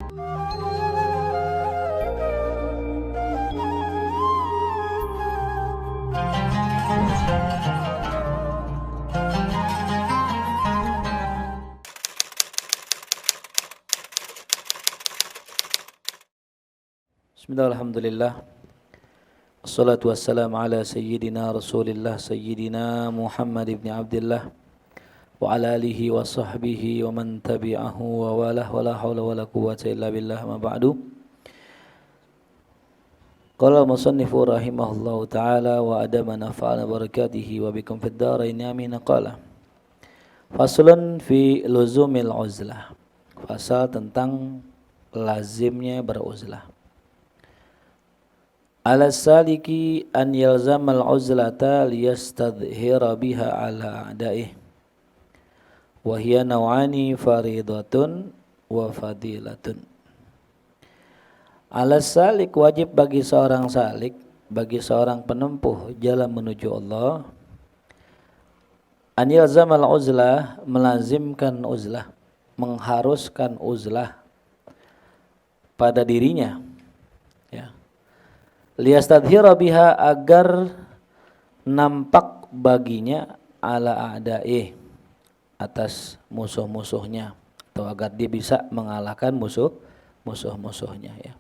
Bismillah, alhamdulillah. Assalatu wassalamu ala sayyidina Rasulillah sayyidina Muhammad ibn Abdullah wa ala alihi wa sahbihi wa man tabi'ahu wa walah wa la hawla wa la quwwata illa billah ma ba'du. Qala musannifu rahimahullahu ta'ala wa adama nafa'ana barakatihi wa bikum fid dharain amin. Qala faslun fi luzumil uzlah. Fasal tentang lazimnya beruzlah. Ala saliki an yalzamal uzlata liyastadhhira biha ala a'daih wa hiya naw'ani faridatun wa fadilatun. Ala salik, wajib bagi seorang salik, bagi seorang penempuh jalan menuju Allah, an yalzamal uzlah, melazimkan uzlah, mengharuskan uzlah pada dirinya, ya. Liyastadhhira biha, agar nampak baginya ala a'daih, atas musuh-musuhnya, atau agar dia bisa mengalahkan musuh-musuhnya, ya.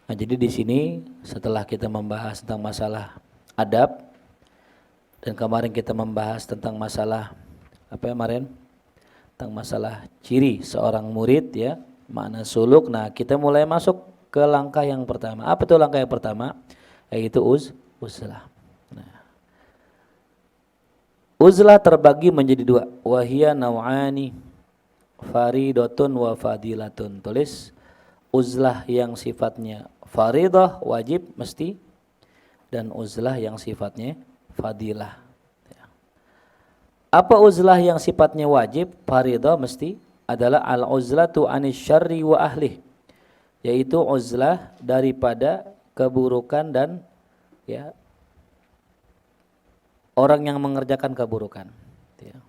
Nah, jadi di sini setelah kita membahas tentang masalah adab, dan kemarin kita membahas tentang masalah apa ya kemarin? Tentang masalah ciri seorang murid, ya, makna suluk. Nah, kita mulai masuk ke langkah yang pertama. Apa itu langkah yang pertama? Yaitu uzlah. Nah, uzlah terbagi menjadi dua. Wahia naw'ani faridatun wa fadilatun. Tulis uzlah yang sifatnya faridah, wajib, mesti, dan uzlah yang sifatnya fadilah. Apa uzlah yang sifatnya wajib, faridah, mesti? Adalah al-uzlatu anis syarri wa ahlih, yaitu uzlah daripada keburukan dan, ya, orang yang mengerjakan keburukan, ya.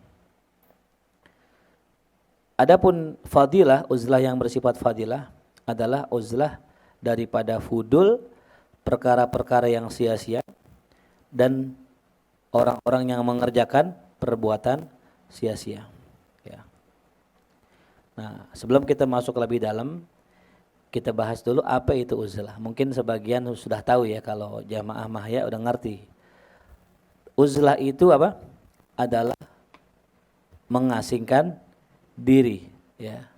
Adapun fadilah, uzlah yang bersifat fadilah adalah uzlah daripada fudul, perkara-perkara yang sia-sia, dan orang-orang yang mengerjakan perbuatan sia-sia, ya. Nah, sebelum kita masuk lebih dalam, kita bahas dulu apa itu uzlah. Mungkin sebagian sudah tahu, ya, kalau jamaah mahya udah ngerti. Uzlah itu apa? Adalah mengasingkan diri, ya.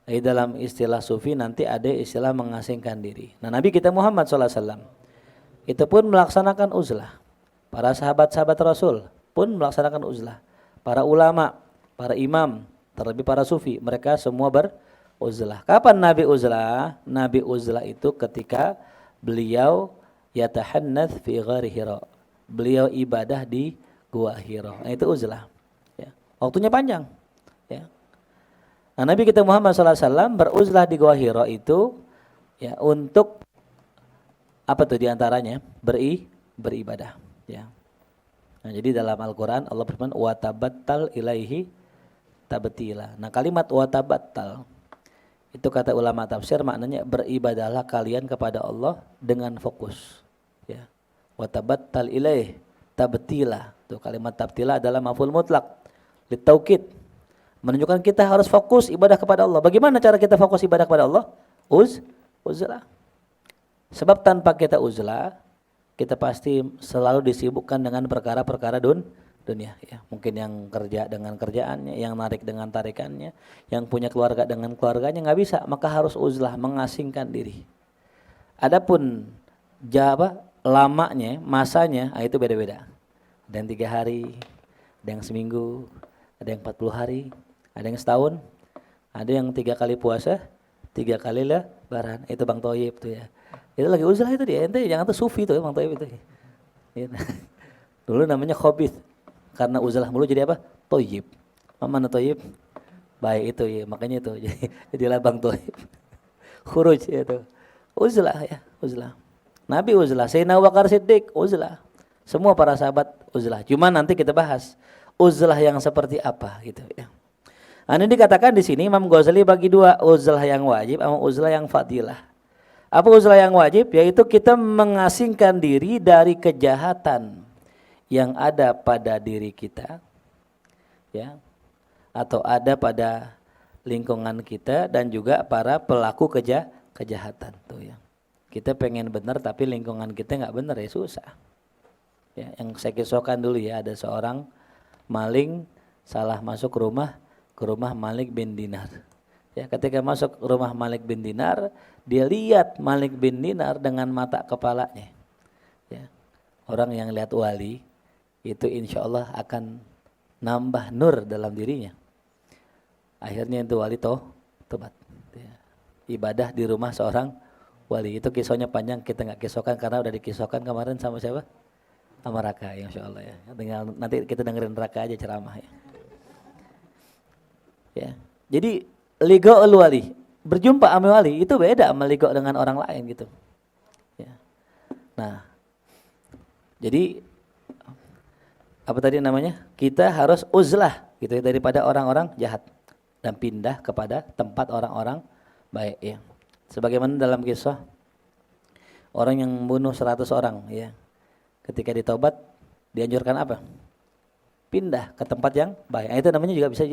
Di dalam istilah sufi nanti ada istilah mengasingkan diri. Nah, Nabi kita Muhammad SAW itu pun melaksanakan uzlah. Para sahabat-sahabat Rasul pun melaksanakan uzlah. Para ulama, para imam, terlebih para sufi, mereka semua uzlah. Kapan Nabi uzlah? Nabi uzlah itu ketika beliau yatahannath fi ghari Hira. Beliau ibadah di Gua Hira. Nah, itu uzlah, ya. Waktunya panjang, ya. Nah, Nabi kita Muhammad SAW beruzlah di Gua Hira itu, ya, untuk apa tuh diantaranya? Beribadah, ya. Nah, jadi dalam Al-Quran Allah berfirman wa tabattal ilaihi tabtila. Nah, kalimat wa tabattal itu kata ulama tafsir maknanya beribadahlah kalian kepada Allah dengan fokus, ya. Wa tabattal ilaihi tabtila. Tuh kalimat tabtila adalah maf'ul mutlak litaukid, menunjukkan kita harus fokus ibadah kepada Allah. Bagaimana cara kita fokus ibadah kepada Allah? Uzlah. Sebab tanpa kita uzlah, kita pasti selalu disibukkan dengan perkara-perkara dunia, ya. Mungkin yang kerja dengan kerjaannya, yang narik dengan tarikannya, yang punya keluarga dengan keluarganya, nggak bisa. Maka harus uzlah, mengasingkan diri. Adapun lamanya, masanya, itu beda-beda. Ada yang 3 hari, ada yang seminggu, ada yang 40 hari, ada yang setahun, ada yang 3 kali puasa, 3 kali lebaran. Itu Bang Toyib tuh, ya. Itu lagi uzlah itu dia. Ente jangan tuh sufi tuh Bang Toyib itu. Ya. Dulu namanya khobith. Karena uzlah mulu jadi apa? Toyib. Mana Toyib? Baik itu, ya. Makanya itu. Jadilah Bang Toyib. Khuruj itu. Uzlah, ya. Uzlah. Nabi uzlah. Sayyidina Abu Bakar Siddiq uzlah. Semua para sahabat uzlah. Cuma nanti kita bahas uzlah yang seperti apa gitu, ya. Ini dikatakan di sini Imam Ghazali bagi dua, uzlah yang wajib sama uzlah yang fadilah. Apa uzlah yang wajib? Yaitu kita mengasingkan diri dari kejahatan yang ada pada diri kita, ya, atau ada pada lingkungan kita dan juga para pelaku kejahatan tuh ya. Kita pengen benar tapi lingkungan kita nggak benar ya susah. Ya, yang saya kisahkan dulu ya, ada seorang maling salah masuk ke rumah Malik bin Dinar. Ya, ketika masuk rumah Malik bin Dinar, dia lihat Malik bin Dinar dengan mata kepalanya. Ya. Orang yang lihat wali itu insya Allah akan nambah nur dalam dirinya. Akhirnya itu wali tobat. Ya. Ibadah di rumah seorang wali. Itu kisahnya panjang, kita nggak kisahkan karena udah dikisahkan kemarin sama siapa? Sama Raka, insya Allah ya. Tinggal nanti kita dengerin Raka aja ceramah ya. Ya, jadi liqa'ul wali, berjumpa sama wali itu beda sama liqa' dengan orang lain gitu. Ya. Nah, jadi apa tadi namanya? Kita harus uzlah gitu ya, daripada orang-orang jahat dan pindah kepada tempat orang-orang baik ya. Sebagaimana dalam kisah orang yang membunuh 100 orang ya. Ketika ditobat dianjurkan apa? Pindah ke tempat yang baik. Nah, itu namanya juga bisa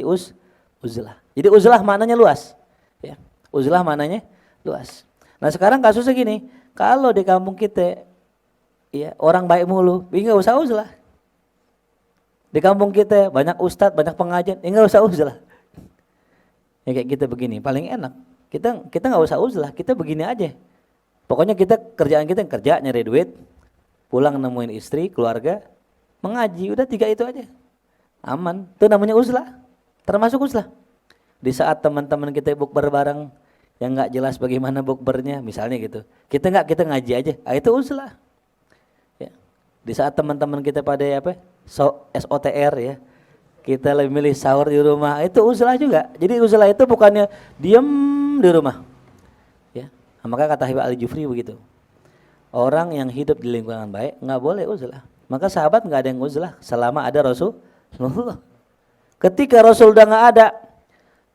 uzlah. Jadi uzlah maknanya luas. Ya. Uzlah maknanya luas. Nah sekarang kasusnya gini, kalau di kampung kita ya orang baik mulu, enggak usah uzlah. Di kampung kita banyak ustadz, banyak pengajian, enggak usah uzlah. Ya kayak kita begini, paling enak. Kita enggak usah uzlah, kita begini aja. Pokoknya kerjaan kita kerja, nyari duit, pulang nemuin istri, keluarga, mengaji, udah 3 itu aja. Aman, itu namanya uzlah. Termasuk uzlah. Di saat teman-teman kita bukber bareng yang nggak jelas bagaimana bukbernya, misalnya gitu, kita ngaji aja, itu uzlah. Ya. Di saat teman-teman kita pada SOTR ya, kita lebih milih sahur di rumah, itu uzlah juga. Jadi uzlah itu bukannya diem di rumah. Ya. Maka kata Habib Al-Jufri begitu. Orang yang hidup di lingkungan baik nggak boleh uzlah. Maka sahabat nggak ada yang uzlah selama ada Rasulullah. Ketika Rasul udah nggak ada,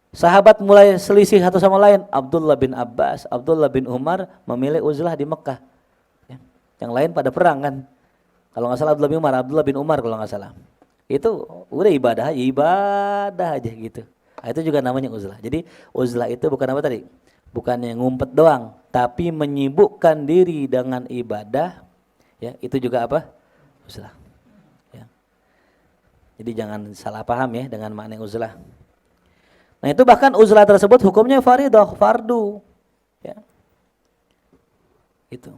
sahabat mulai selisih satu sama lain. Abdullah bin Abbas, Abdullah bin Umar memilih uzlah di Mekah. Ya. Yang lain pada perang kan. Kalau nggak salah Abdullah bin Umar kalau nggak salah. Itu udah ibadah aja gitu. Nah, itu juga namanya uzlah. Jadi uzlah itu bukan apa tadi? Bukannya ngumpet doang, tapi menyibukkan diri dengan ibadah. Ya, itu juga apa? Uzlah. Jadi jangan salah paham ya dengan makna uzlah. Nah itu bahkan uzlah tersebut hukumnya fardhu, fardu. Ya. Itu.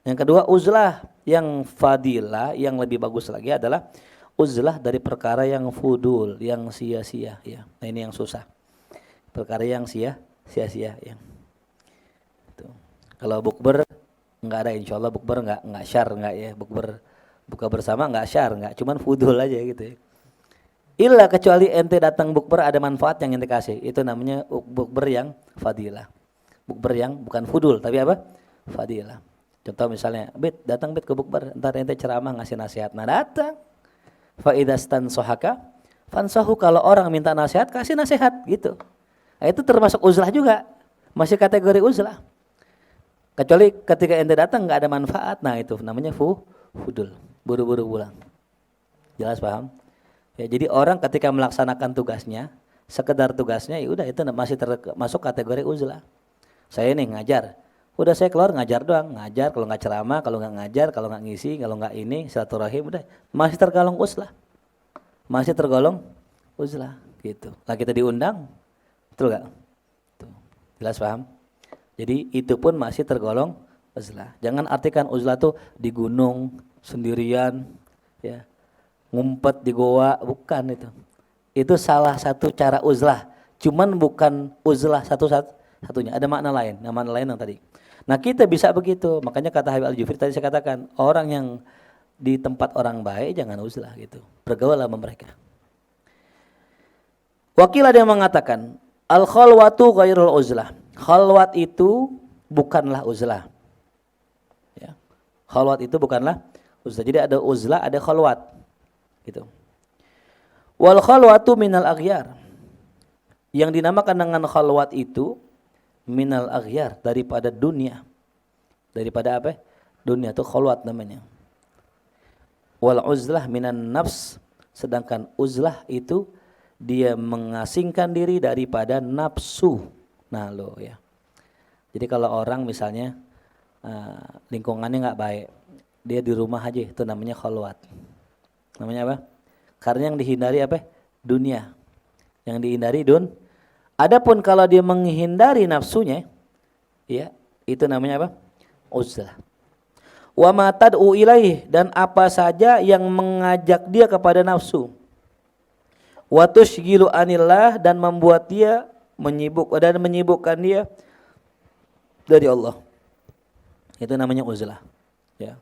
Yang kedua uzlah yang fadilah, yang lebih bagus lagi adalah uzlah dari perkara yang fudul, yang sia-sia. Ya. Nah ini yang susah. Perkara yang sia-sia. Ya. Itu. Kalau bukber nggak ada, insya Allah bukber nggak syar nggak ya, bukber buka bersama nggak syar, nggak cuman fudul aja gitu ya. Illa kecuali ente datang bukber ada manfaat yang ente kasih, itu namanya bukber yang fadilah. Bukber yang bukan fudul tapi apa? Fadilah. Contoh misalnya, datang ke bukber, entar ente ceramah ngasih nasihat. Nah datang. Fa idastan sohaka fansahu, kalau orang minta nasihat kasih nasihat gitu. Nah, itu termasuk uzlah juga, masih kategori uzlah. Kecuali ketika ente datang nggak ada manfaat, nah itu namanya fudul. Buru-buru pulang. Jelas paham? Ya, jadi orang ketika melaksanakan tugasnya, sekedar tugasnya ya udah itu masih termasuk kategori uzlah. Saya nih ngajar. Udah saya keluar ngajar doang, ngajar kalau nggak ceramah, kalau nggak ngajar, kalau nggak ngisi, kalau nggak ini silaturahim udah masih tergolong uzlah. Masih tergolong uzlah gitu. Lah kita diundang, betul enggak? Tuh. Jelas paham? Jadi itu pun masih tergolong uzlah. Jangan artikan uzlah tuh di gunung sendirian, ya, ngumpet di goa, bukan itu. Itu salah satu cara uzlah. Cuman bukan uzlah satu-satunya. Ada makna lain yang tadi. Nah kita bisa begitu. Makanya kata Habib Al-Jufri tadi saya katakan, orang yang di tempat orang baik jangan uzlah gitu. Bergaul sama mereka. Wakil ada yang mengatakan, al-khalwatu ghairul uzlah. Khalwat itu bukanlah uzlah. Ya. Khalwat itu bukanlah uzlah. Jadi ada uzlah, ada khalwat. Gitu. Wal khalwatu minal aghyar. Yang dinamakan dengan khalwat itu minal aghyar, daripada dunia. Daripada apa? Dunia itu khalwat namanya. Wal uzlah minan nafs, sedangkan uzlah itu dia mengasingkan diri daripada nafsu. Nah lo ya. Jadi kalau orang misalnya lingkungannya nggak baik, dia di rumah aja, itu namanya khalwat. Namanya apa? Karena yang dihindari apa? Dunia. Yang dihindari Adapun kalau dia menghindari nafsunya, ya, itu namanya apa? Uzlah. Wa ma tad'u ilaih, dan apa saja yang mengajak dia kepada nafsu. Wa tushghilu anillah, dan membuat dia menyibukkan dia dari Allah. Itu namanya uzlah, ya.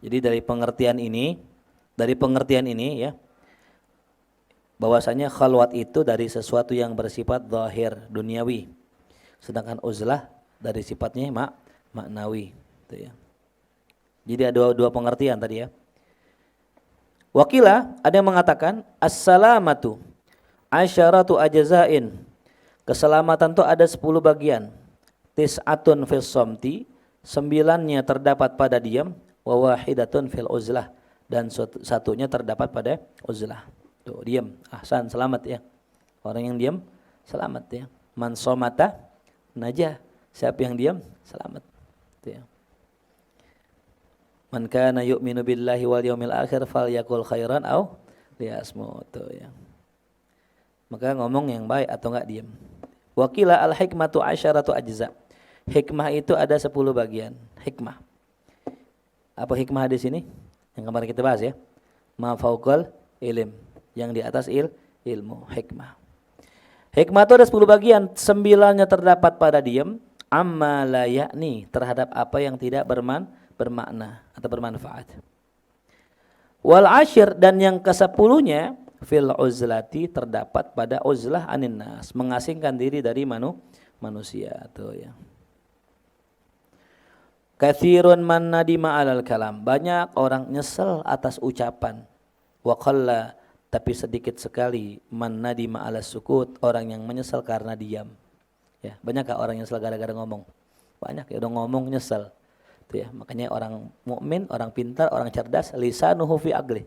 Jadi dari pengertian ini ya, bahwasanya khalwat itu dari sesuatu yang bersifat zahir duniawi, sedangkan uzlah dari sifatnya maknawi, gitu ya. Jadi ada dua pengertian tadi ya. Wakila, ada yang mengatakan as-salamatu asyaratu ajzain. Keselamatan itu ada 10 bagian. Tis'atun fis somti, 9-nya terdapat pada diam, wa wahidatun fil uzlah, dan satunya terdapat pada uzlah. Tuh, diam. Ahsan, selamat ya. Orang yang diam selamat ya. Man somata najah. Siapa yang diam selamat. Tuh ya. Man kana yu'minu billahi wal yaumil akhir falyakul khairan aw liyasmut, ya. Maka ngomong yang baik atau enggak diam. Wakila al hikmatu asyaratu ajza. Hikmah itu ada 10 bagian. Hikmah. Apa hikmah di sini? Yang kemarin kita bahas ya. Ma fauqal ilm, yang di atas ilmu, hikmah. Hikmah itu ada 10 bagian, 9-nya terdapat pada diam, amma la yakni, terhadap apa yang tidak bermakna atau bermanfaat. Wal ashir, dan yang ke-10-nya fil uzlati, terdapat pada uzlah anin nas, mengasingkan diri dari manusia tuh ya. Katsirun man nadima alal kalam, banyak orang nyesel atas ucapan. Wa qalla, tapi sedikit sekali man nadima alas sukut, orang yang menyesal karena diam. Ya, banyakkah orang yang nyesel gara-gara ngomong? Banyak ya, udah ngomong nyesel. Tuh ya, makanya orang mukmin, orang pintar, orang cerdas, lisanuhu fi aqli.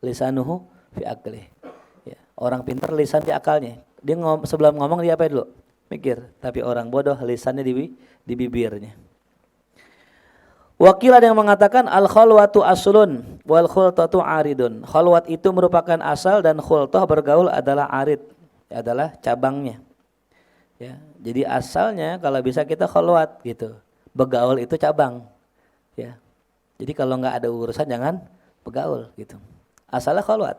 Lisanuhu fi aqli. Ya, orang pintar lisan di akalnya. Dia sebelum ngomong dia apa dulu? Mikir. Tapi orang bodoh lisannya di bibirnya. Wakil ada yang mengatakan al khalwatu aslun wal khultatu aridun. Khalwat itu merupakan asal dan khultah bergaul adalah arid, adalah cabangnya. Ya, jadi asalnya kalau bisa kita khalwat gitu. Begaul itu cabang. Ya. Jadi kalau enggak ada urusan jangan begaul gitu. Asalnya khalwat.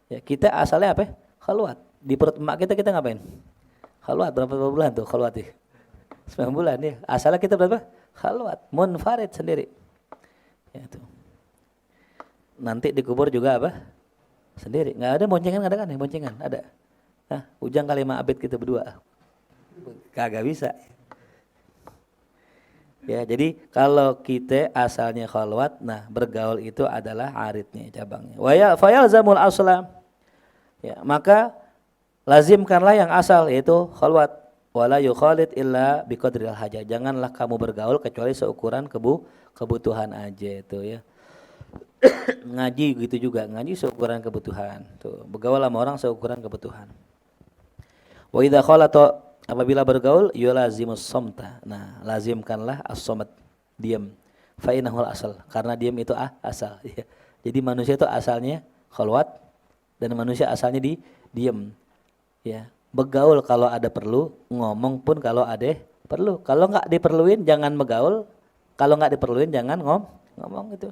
Ya, kita asalnya apa? Khalwat. Di perut emak kita ngapain? Khalwat. Berapa bulan tuh khalwat ya? 9 bulan ya. Asalnya kita berapa? Khalwat, munfarid sendiri. Ya, itu. Nanti dikubur juga apa? Sendiri. Enggak ada boncengan, ada kan ya? Boncengan ada. Nah, Ujang kali sama Abid kita berdua. Kagak bisa. Ya, jadi kalau kita asalnya khalwat, nah bergaul itu adalah aridnya, cabangnya. Wa fayalzamul asla. Ya, maka lazimkanlah yang asal, yaitu khalwat. Wala yukhalid illa biqadril hajah. Janganlah kamu bergaul kecuali seukuran kebutuhan aja itu ya. Ngaji gitu juga, ngaji seukuran kebutuhan. Tuh, bergaul sama orang seukuran kebutuhan. Wa idza khalata, apabila bergaul yulazimus samta. Nah, lazimkanlah as-samat, diam. Fa innahul asal, karena diam itu asal ya. Jadi manusia itu asalnya khalwat dan manusia asalnya diam. Ya. Begaul kalau ada perlu, ngomong pun kalau ada perlu. Kalau enggak diperluin jangan begaul, kalau enggak diperluin jangan ngomong itu.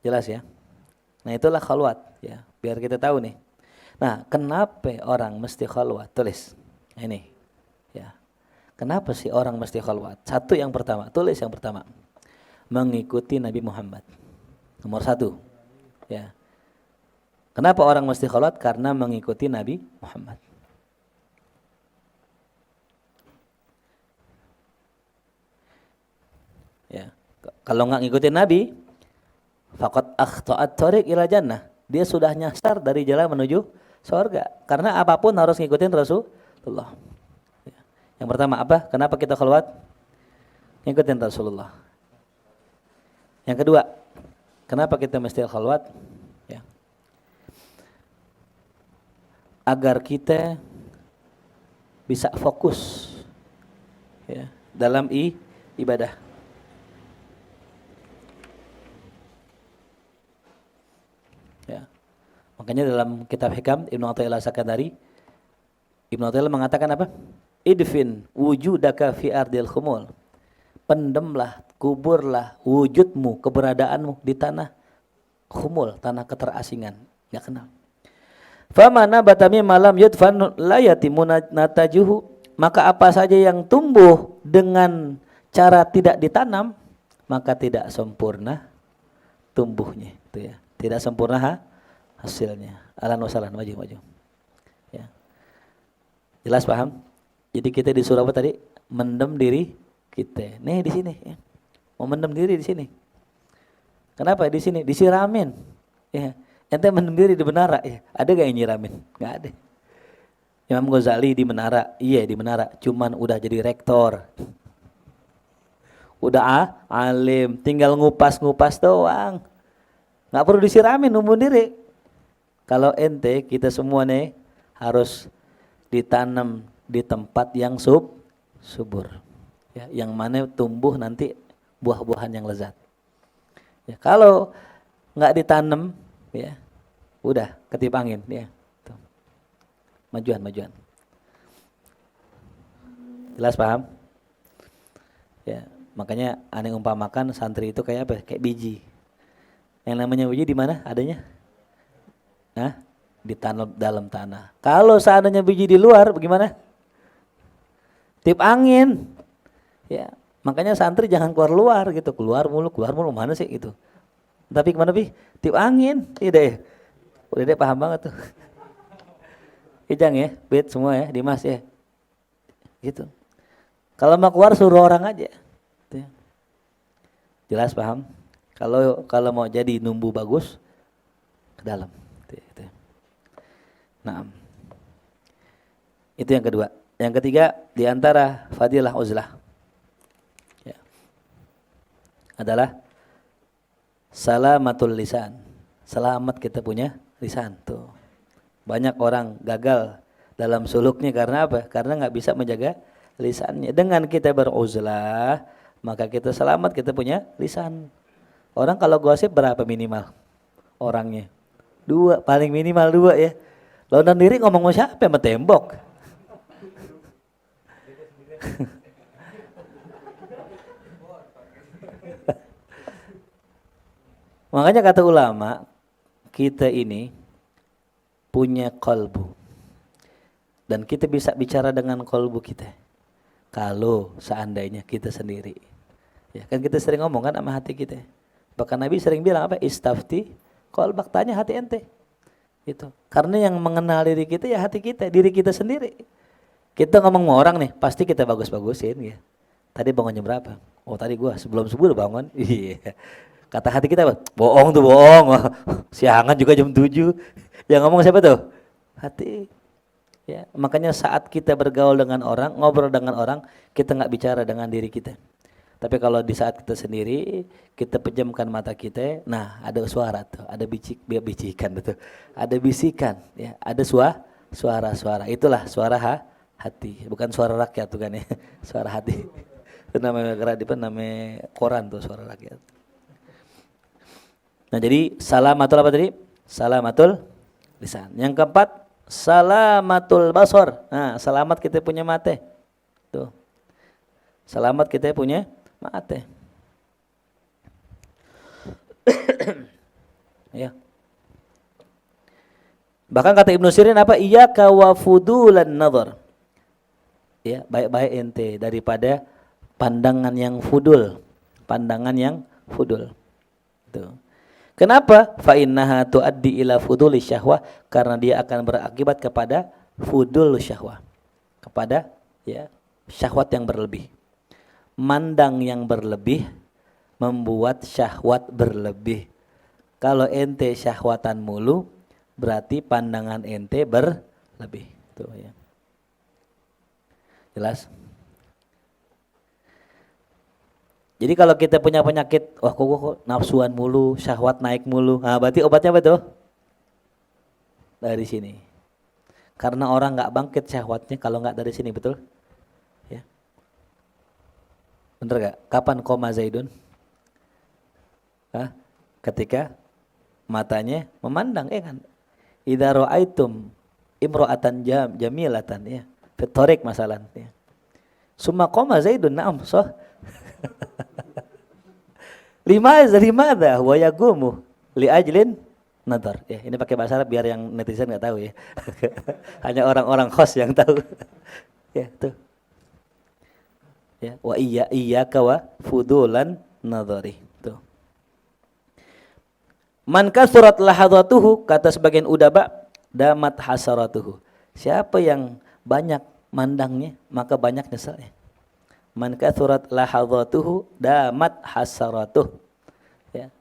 Jelas ya? Nah, itulah khalwat ya, biar kita tahu nih. Nah, kenapa orang mesti khalwat? Tulis. Ini. Ya. Kenapa sih orang mesti khalwat? Satu yang pertama, tulis yang pertama. Mengikuti Nabi Muhammad. Nomor 1. Ya. Kenapa orang mesti khalwat? Karena mengikuti Nabi Muhammad. Ya. Kalau enggak ngikutin Nabi, faqad akhta'at thariq ila jannah. Dia sudah nyasar dari jalan menuju surga. Karena apapun harus ngikutin Rasulullah. Yang pertama apa? Kenapa kita khalwat? Ngikutin Rasulullah. Yang kedua, kenapa kita mesti khalwat? Ya. Agar kita bisa fokus ya, dalam ibadah. Ya. Makanya dalam kitab Hikam Ibnu Athaillah Sakandari, Ibnu Athaillah mengatakan apa? Idfin wujudaka fi ardil khumul. Pendemlah, kuburlah wujudmu, keberadaanmu di tanah khumul, tanah keterasingan, enggak kenal. Famana batami malam yudfan la yatimu natajuhu. Maka apa saja yang tumbuh dengan cara tidak ditanam, maka tidak sempurna tumbuhnya, itu ya. Tidak sempurna hasilnya. Ahlan wa sahlan, maju. Ya. Jelas paham? Jadi kita disuruh apa tadi? Mendem diri kita. Nih di sini ya. Mau mendem diri di sini. Kenapa di sini? Disiramin. Ya. Ente mendem diri di menara ya. Ada gak yang nyiramin? Gak ada. Imam Ghazali di menara, iya di menara. Cuman udah jadi rektor. Udah alim, tinggal ngupas-ngupas doang. Gak perlu disiramin, numbuh diri. Kalau ente, kita semua nih harus ditanam di tempat yang subur. Ya, yang mana tumbuh nanti buah-buahan yang lezat. Ya, kalau nggak ditanam, ya udah ketip angin. Ya, tuh. Majuan. Jelas paham? Ya, makanya aneh umpamakan santri itu kayak apa? Kayak biji. Yang namanya biji di mana adanya? Ditanam dalam tanah. Kalau seandainya biji di luar, bagaimana? Tip angin. Ya, makanya santri jangan keluar gitu, keluar mulu mana sih gitu. Tapi kemana tip angin, tidak ya? Udah deh paham banget tuh. Ijang ya, Bet semua ya, Dimas ya. Gitu. Kalau mau keluar suruh orang aja. Gitu ya. Jelas paham? Kalau mau jadi numbu bagus ke dalam. Gitu ya. Nah, itu yang kedua. Yang ketiga, di antara fadilah uzlah ya, adalah salamatul lisan. Selamat kita punya lisan tuh. Banyak orang gagal dalam suluknya karena apa? Karena nggak bisa menjaga lisannya. Dengan kita beruzlah, maka kita selamat, kita punya lisan. Orang kalau gosip berapa minimal orangnya? 2, paling minimal 2 ya. Lontar diri ngomong sama siapa? Sama tembok. Makanya kata ulama, kita ini punya kolbu. Dan kita bisa bicara dengan kolbu kita. Kalau seandainya kita sendiri. Ya, kan kita sering ngomong kan sama hati kita. Bahkan Nabi sering bilang apa? Istafti kolbak, tanya hati ente. Itu. Karena yang mengenal diri kita ya hati kita, diri kita sendiri. Kita ngomong sama orang nih, pasti kita bagus-bagusin ya. Tadi bangun jam berapa? Oh tadi gua sebelum subuh udah bangun. Iya. Kata hati kita apa? Bohong tuh, bohong. Siangan juga jam 7. Yang ngomong siapa tuh? Hati. Ya, makanya saat kita bergaul dengan orang, ngobrol dengan orang, kita nggak bicara dengan diri kita. Tapi kalau di saat kita sendiri, kita pejamkan mata kita, nah ada suara tuh, ada bisikan betul. Ada bisikan, ya, ada suara-suara. Itulah suara hati, bukan suara rakyat tuh kan ya. Suara hati. Itu namanya namanya koran tuh, suara rakyat. Nah jadi salamatul apa tadi? Salamatul lisan. Yang keempat, salamatul basar. Nah, selamat kita punya mata. Tuh. Selamat kita punya mata. Ya. Bahkan kata Ibnu Sirin apa? Iyyaka wa fudulan nazar. Ya, baik-baik ente daripada pandangan yang fudul. Pandangan yang fudul. Tuh. Kenapa? Fa innaha tuaddi ila fuduli syahwah, karena dia akan berakibat kepada fudul syahwah. Kepada ya, syahwat yang berlebih. Mandang yang berlebih membuat syahwat berlebih. Kalau ente syahwatan mulu, berarti pandangan ente berlebih. Tuh ya. Jelas? Jadi kalau kita punya penyakit, wah kok nafsuan mulu, syahwat naik mulu, nah berarti obatnya apa tuh? Dari sini. Karena orang nggak bangkit syahwatnya kalau nggak dari sini, betul? Ya. Bener gak? Kapan koma Zaidun? Hah? Ketika matanya memandang, kan? Idza ra'aitum imra'atan jamilatan, ya. Fitorik masalah, ya. Summa koma Zaidun, na'am, so. Limada wa yagumu li ajlin nadar. Ya, ini pakai bahasa Arab biar yang netizen enggak tahu ya. Hanya orang-orang khos yang tahu. Ya, tuh. Ya, wa iyyaka wa fudulan nadhari. Tuh. Man kasurat lahadatuhu, kata sebagian udaba, damat hasaratuhu. Siapa yang banyak mandangnya, maka banyak nyesalnya. Man kasurat lahadatuhu damat hasaratuh. Ya.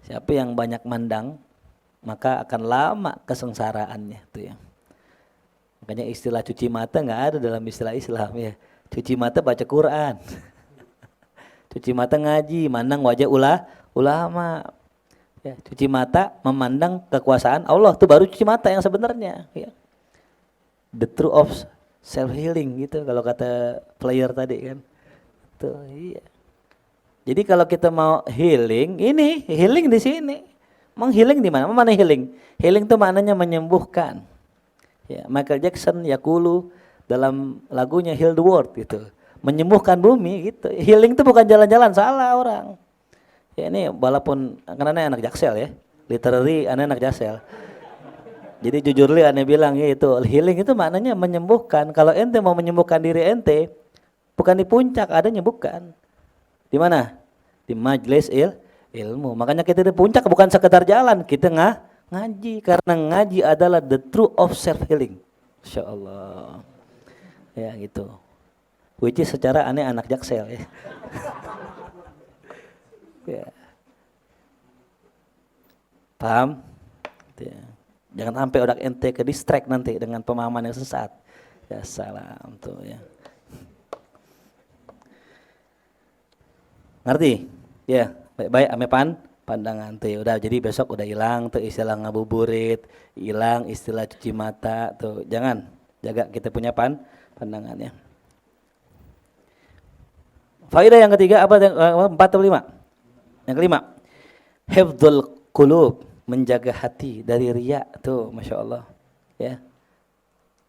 Siapa yang banyak mandang, maka akan lama kesengsaraannya, tuh ya. Makanya istilah cuci mata enggak ada dalam istilah Islam, ya. Cuci mata baca Quran. Cuci mata ngaji, mandang wajah ulama. Ya, cuci mata memandang kekuasaan Allah, itu baru cuci mata yang sebenarnya, ya. The true of self healing gitu kalau kata player tadi kan. Tuh, iya. Jadi kalau kita mau healing, ini healing di sini. Menghealing di mana? Mana healing? Healing itu maknanya menyembuhkan. Ya, Michael Jackson yaqulu dalam lagunya Heal the World gitu. Menyembuhkan bumi gitu. Healing itu bukan jalan-jalan, salah orang. Ya ini walaupun karena anak Jaksel ya. Literally anak Jaksel. Jadi jujur li aneh bilang ya itu healing itu maknanya menyembuhkan. Kalau ente mau menyembuhkan diri ente, bukan di puncak, ada nyembuhkan. Di mana? Di majelis ilmu. Makanya kita di puncak bukan sekedar jalan, kita ngaji karena ngaji adalah the truth of self healing. Insyaallah. Ya gitu. Which is secara aneh anak Jaksel ya. Ya. Paham? Ya. Jangan sampai otak ente ke distract nanti dengan pemahaman yang sesat. Ya salam tuh ya. Ngerti? Ya, baik-baik ame pandangan tuh. Udah jadi besok udah hilang tuh istilah ngabuburit, hilang istilah cuci mata tuh. Jangan jaga kita punya pandangannya. Faedah yang ketiga apa? 4 atau 5? Yang kelima, hifdzul qulub, menjaga hati dari riya tuh, masya Allah, ya.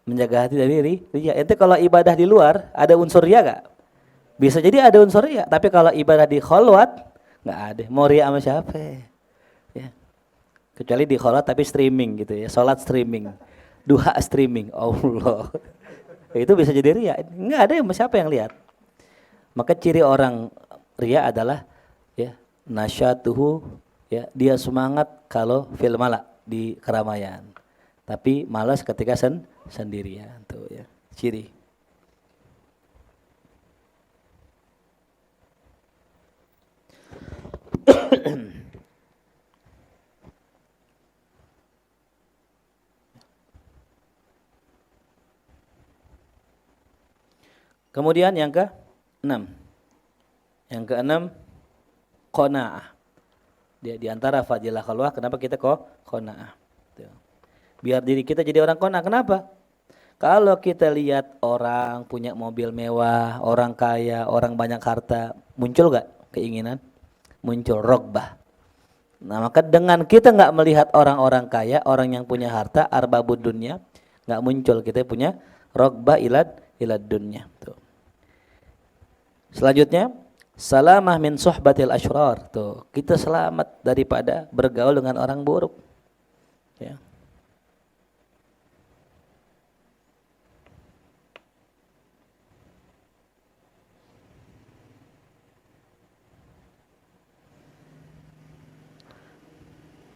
Menjaga hati dari riya. Ente kalau ibadah di luar ada unsur riya gak? Bisa jadi ada unsur riya, tapi kalau ibadah di khalwat nggak ada. Mau riya sama siapa? Ya. Kecuali di khalwat tapi streaming gitu ya, salat streaming, duha streaming, Allah. Itu bisa jadi riya. Nggak ada yang siapa yang lihat. Maka ciri orang riya adalah ya nasyatuhu, ya dia semangat kalau fil mala di keramaian, tapi malas ketika sendirian tuh ya ciri. Kemudian yang ke-6. Yang ke-6 qanaah. Dia di antara fadilah khalwah, kenapa kita qanaah? Biar diri kita jadi orang qanaah. Kenapa? Kalau kita lihat orang punya mobil mewah, orang kaya, orang banyak harta, muncul gak keinginan? Muncul rogbah. Nah maka dengan kita gak melihat orang-orang kaya, orang yang punya harta, arbabud dunya, gak muncul kita punya rogbah ilad dunya. Tuh. Selanjutnya, salamah min suhbatil asyrar. Tuh, kita selamat daripada bergaul dengan orang buruk. Ya.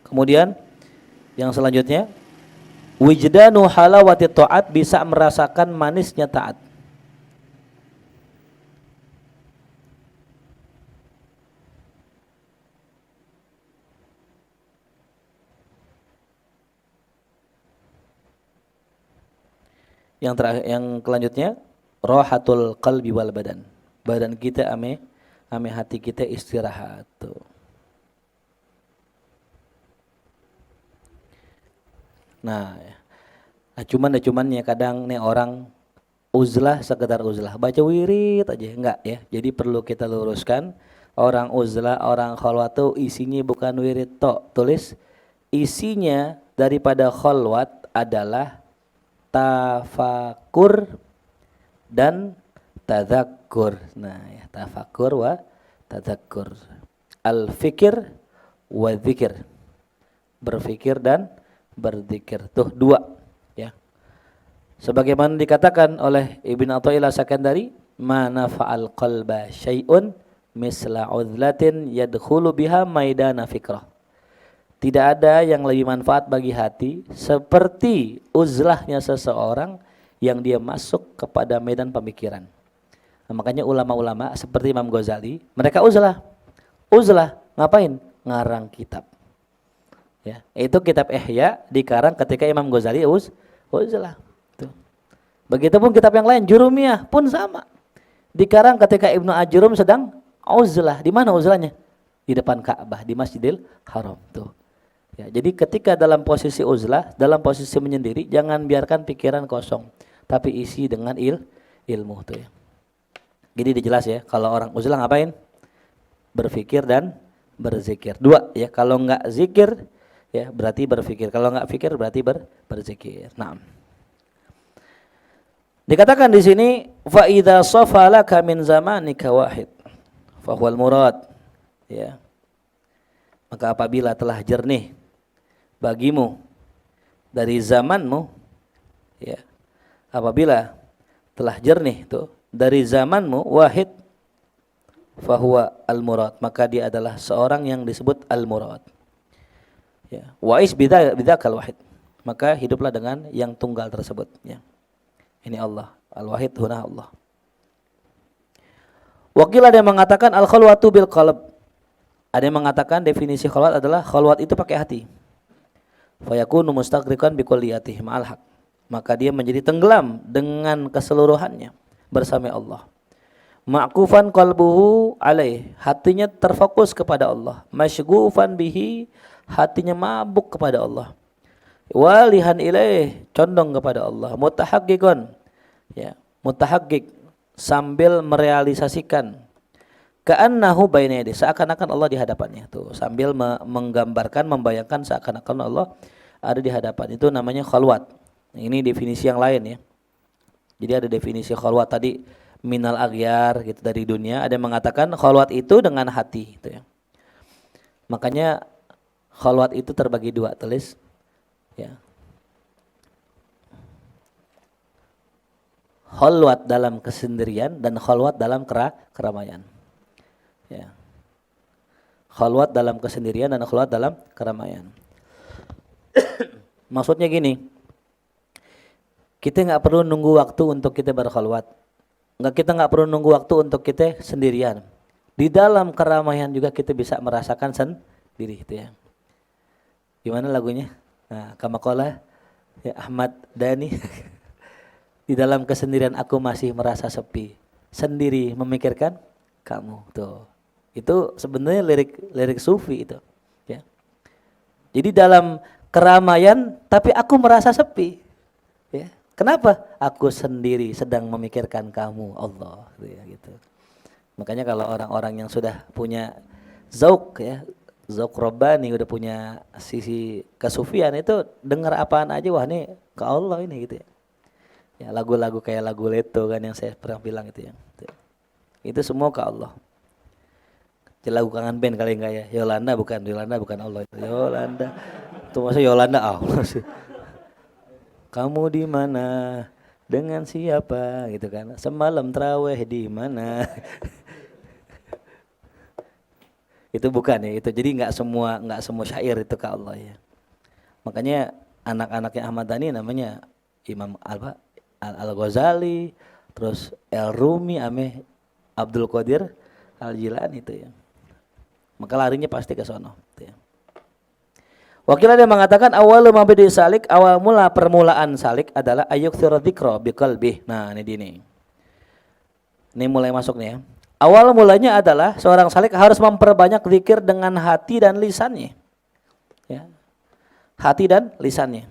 Kemudian yang selanjutnya, wijdanu halawati ta'at, bisa merasakan manisnya taat. Yang terakhir, yang selanjutnya rohatul qalbi wal badan. Badan kita ame hati kita istirahat tuh. Nah, ya. Cuman ya kadang nih orang uzlah sekedar uzlah, baca wirid aja enggak ya. Jadi perlu kita luruskan, orang uzlah, orang khalwat tuh isinya bukan wirid tok. Tulis isinya daripada khalwat adalah tafakur dan tadzakur. Nah, ya, tafakur wa tadzakur. Al-fikir wa dzikir. Berfikir dan berzikir. Tuh dua, ya. Sebagaimana dikatakan oleh Ibn Athaillah Sakandari, "Ma nafa'al qalba syai'un misla uzlatin yadkhulu biha maidana fikrah." Tidak ada yang lebih manfaat bagi hati seperti uzlahnya seseorang yang dia masuk kepada medan pemikiran. Nah, makanya ulama-ulama seperti Imam Ghazali, mereka uzlah. Uzlah ngapain? Ngarang kitab. Ya, itu kitab Ihya dikarang ketika Imam Ghazali uzlah. Tuh. Begitupun kitab yang lain, Jurumiyah pun sama. Dikarang ketika Ibnu Ajrum sedang uzlah. Di mana uzlahnya? Di depan Ka'bah, di Masjidil Haram. Tuh. Ya, jadi ketika dalam posisi uzlah, dalam posisi menyendiri, jangan biarkan pikiran kosong, tapi isi dengan ilmu tuh ya. Jadi dijelas ya, kalau orang uzlah ngapain? Berfikir dan berzikir. Dua ya, kalau enggak zikir ya berarti berfikir. Kalau enggak fikir berarti berzikir. Nah. Dikatakan di sini fa idza safalaka min zamanika wahid fa huwal murad. Ya. Maka apabila telah jernih bagimu dari zamanmu, ya. Apabila telah jernih tuh dari zamanmu wahid fahuwa al-murad, maka dia adalah seorang yang disebut al-murad. Ya, wa'is bidzakal wahid. Maka hiduplah dengan yang tunggal tersebut, ya. Ini Allah, al-wahid huna Allah. Wakil ada yang mengatakan al-khalwatu bil qalb. Ada yang mengatakan definisi khalwat adalah khalwat itu pakai hati. Fa yakunu mustaghriqan bi kulliyatihi ma'al haq. Maka dia menjadi tenggelam dengan keseluruhannya bersama Allah. Ma'kufan qalbuhu alaih, hatinya terfokus kepada Allah. Masyghufan bihi, hatinya mabuk kepada Allah. Walihan ilaih, condong kepada Allah. Mutahaqqiqan, ya, mutahaqqiq, sambil merealisasikan. Ka'annahu baina yadayhi, seakan-akan Allah di hadapannya. Tuh, sambil menggambarkan, membayangkan seakan-akan Allah ada di hadapan. Itu namanya khalwat. Ini definisi yang lain ya. Jadi ada definisi khalwat tadi minal aghyar gitu dari dunia, ada yang mengatakan khalwat itu dengan hati gitu ya. Makanya khalwat itu terbagi dua, tulis ya. Khalwat dalam kesendirian dan khalwat dalam keramaian. Ya. Khalwat dalam kesendirian dan khalwat dalam keramaian. Maksudnya gini, kita nggak perlu nunggu waktu untuk kita berkhalwat. Kita nggak perlu nunggu waktu untuk kita sendirian. Di dalam keramaian juga kita bisa merasakan sendiri itu ya. Gimana lagunya? Nah, kamakola ya Ahmad Dhani. Di dalam kesendirian aku masih merasa sepi, sendiri memikirkan kamu. Tuh. Itu sebenarnya lirik sufi itu, ya. Jadi dalam keramaian tapi aku merasa sepi. Ya. Kenapa? Aku sendiri sedang memikirkan kamu, Allah, gitu. Makanya kalau orang-orang yang sudah punya zauk ya, zauk rabbani, udah punya sisi kesufian itu dengar apaan aja wah ini ke Allah ini gitu ya. Ya lagu-lagu kayak lagu Leto kan yang saya pernah bilang itu ya. Itu semua ke Allah. Lagu kangen band kali enggak ya? Yolanda bukan Allah. Yolanda. Itu masa Yolanda Allah sih. Kamu di mana? Dengan siapa? Gitu kan. Semalam tarawih di mana? Itu bukan ya, itu. Jadi enggak semua syair itu ke Allah ya. Makanya anak-anaknya Ahmad Dhani namanya Imam Al-Ghazali, terus El-Rumi, Abdul Qadir Al-Jilani itu ya. Maka larinya pasti ke sono gitu ya. Wakil ada yang mengatakan awal mabdi salik, awal mula permulaan salik adalah ayuktsira dzikra biqalbih. Nah, ini dini. Ini mulai masuk nih ya. Awal mulanya adalah seorang salik harus memperbanyak zikir dengan hati dan lisannya. Ya. Hati dan lisannya.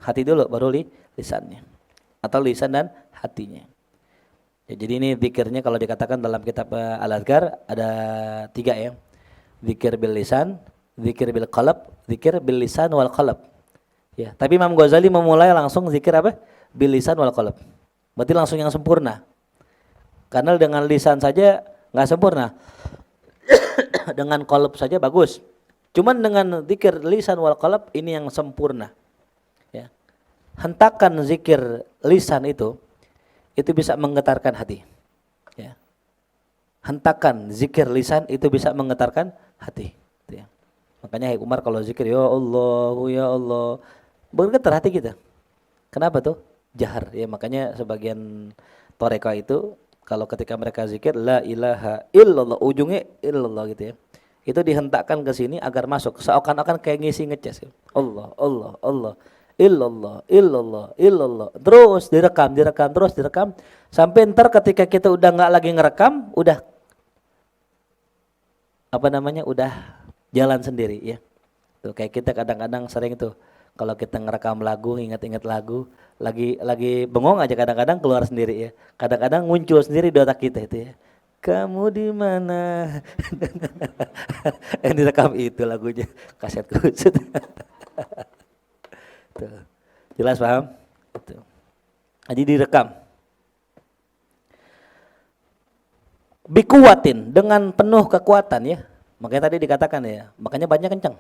Hati dulu baru lisannya. Atau lisan dan hatinya. Ya, jadi ini zikirnya kalau dikatakan dalam kitab Al-Azkar ada 3 ya. Zikir bil lisan, zikir bil qalb, zikir bil lisan wal qalb. Ya, tapi Imam Ghazali memulai langsung zikir apa? Bil lisan wal qalb. Berarti langsung yang sempurna. Karena dengan lisan saja nggak sempurna. Dengan qalb saja bagus. Cuman dengan zikir lisan wal qalb ini yang sempurna. Ya. Hentakan zikir lisan itu bisa menggetarkan hati. Ya. Hentakan zikir lisan itu bisa menggetarkan hati. Ya. Makanya Umar kalau zikir ya Allah, bergetar hati kita. Kenapa tuh? Jahar. Ya makanya sebagian toreka itu kalau ketika mereka zikir la ilaha illallah ujungnya illallah gitu ya. Itu dihentakkan ke sini agar masuk seakan-akan kayak ngisi ngecas. Allah, Allah, Allah. Illallah, illallah, illallah. Terus direkam sampai ntar ketika kita udah nggak lagi ngerekam, udah udah jalan sendiri ya. Tuh kayak kita kadang-kadang sering tuh kalau kita ngerekam lagu, ingat-ingat lagu, lagi bengong aja kadang-kadang keluar sendiri ya. Kadang-kadang muncul sendiri di otak kita itu ya. Kamu di mana? Yang direkam itu lagunya, kaset khusus. Tuh. Jelas paham? Tuh. Jadi direkam. Bikuatin dengan penuh kekuatan ya. Makanya tadi dikatakan ya, makanya banyak kencang.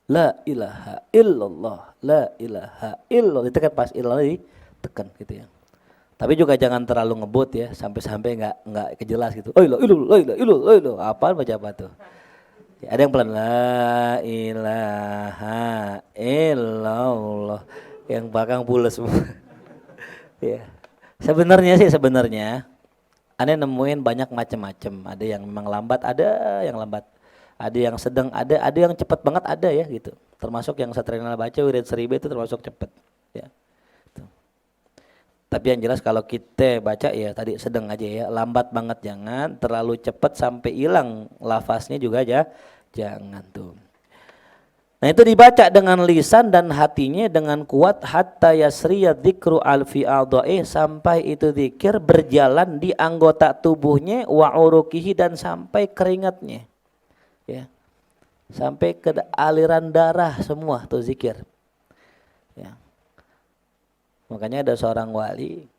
La ilaha illallah, la ilaha illallah. Ditekan pas illallah ditekan gitu ya. Tapi juga jangan terlalu ngebut ya, sampai enggak kejelas gitu. Oh illallah. Apa baca tuh? Ya, ada yang pelan la ilaha illallah. Yang belakang pules semua. Ya. Sebenarnya Anda nemuin banyak macam-macam. Ada yang memang lambat, ada yang lambat. Ada yang sedang, ada yang cepat banget ada ya gitu. Termasuk yang Satrinal baca wirid seribu itu termasuk cepat ya. Tuh. Tapi yang jelas kalau kita baca ya tadi sedang aja ya, lambat banget jangan, terlalu cepat sampai hilang lafaznya juga aja jangan tuh. Nah itu dibaca dengan lisan dan hatinya dengan kuat hatta yasriya dzikru alfi a'dha'i sampai itu zikir berjalan di anggota tubuhnya wa uruqihi dan sampai keringatnya. Ya. Sampai ke aliran darah semua tuh zikir. Ya. Makanya ada seorang wali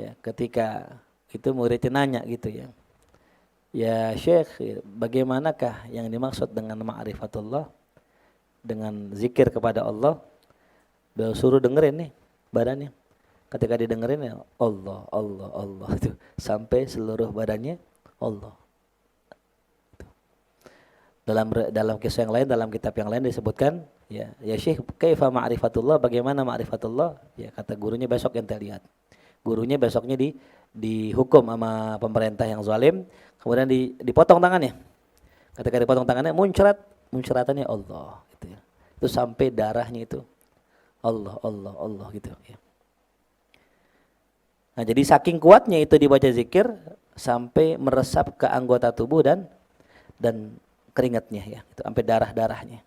ya ketika itu muridnya nanya gitu ya. Ya Syekh, bagaimanakah yang dimaksud dengan ma'rifatullah? Dengan zikir kepada Allah? Beliau suruh dengerin nih badannya. Ketika didengerin ya Allah, Allah, Allah itu sampai seluruh badannya Allah. Dalam kisah yang lain, dalam kitab yang lain disebutkan ya Syekh kaifa ma'rifatullah, bagaimana ma'rifatullah? Ya kata gurunya besok ente lihat. Gurunya besoknya dihukum sama pemerintah yang zalim, kemudian dipotong tangannya. Ketika dipotong tangannya muncratannya Allah gitu ya. Itu sampai darahnya itu Allah, Allah, Allah gitu ya. Nah, jadi saking kuatnya itu dibaca zikir sampai meresap ke anggota tubuh dan keringatnya ya, itu sampai darah-darahnya.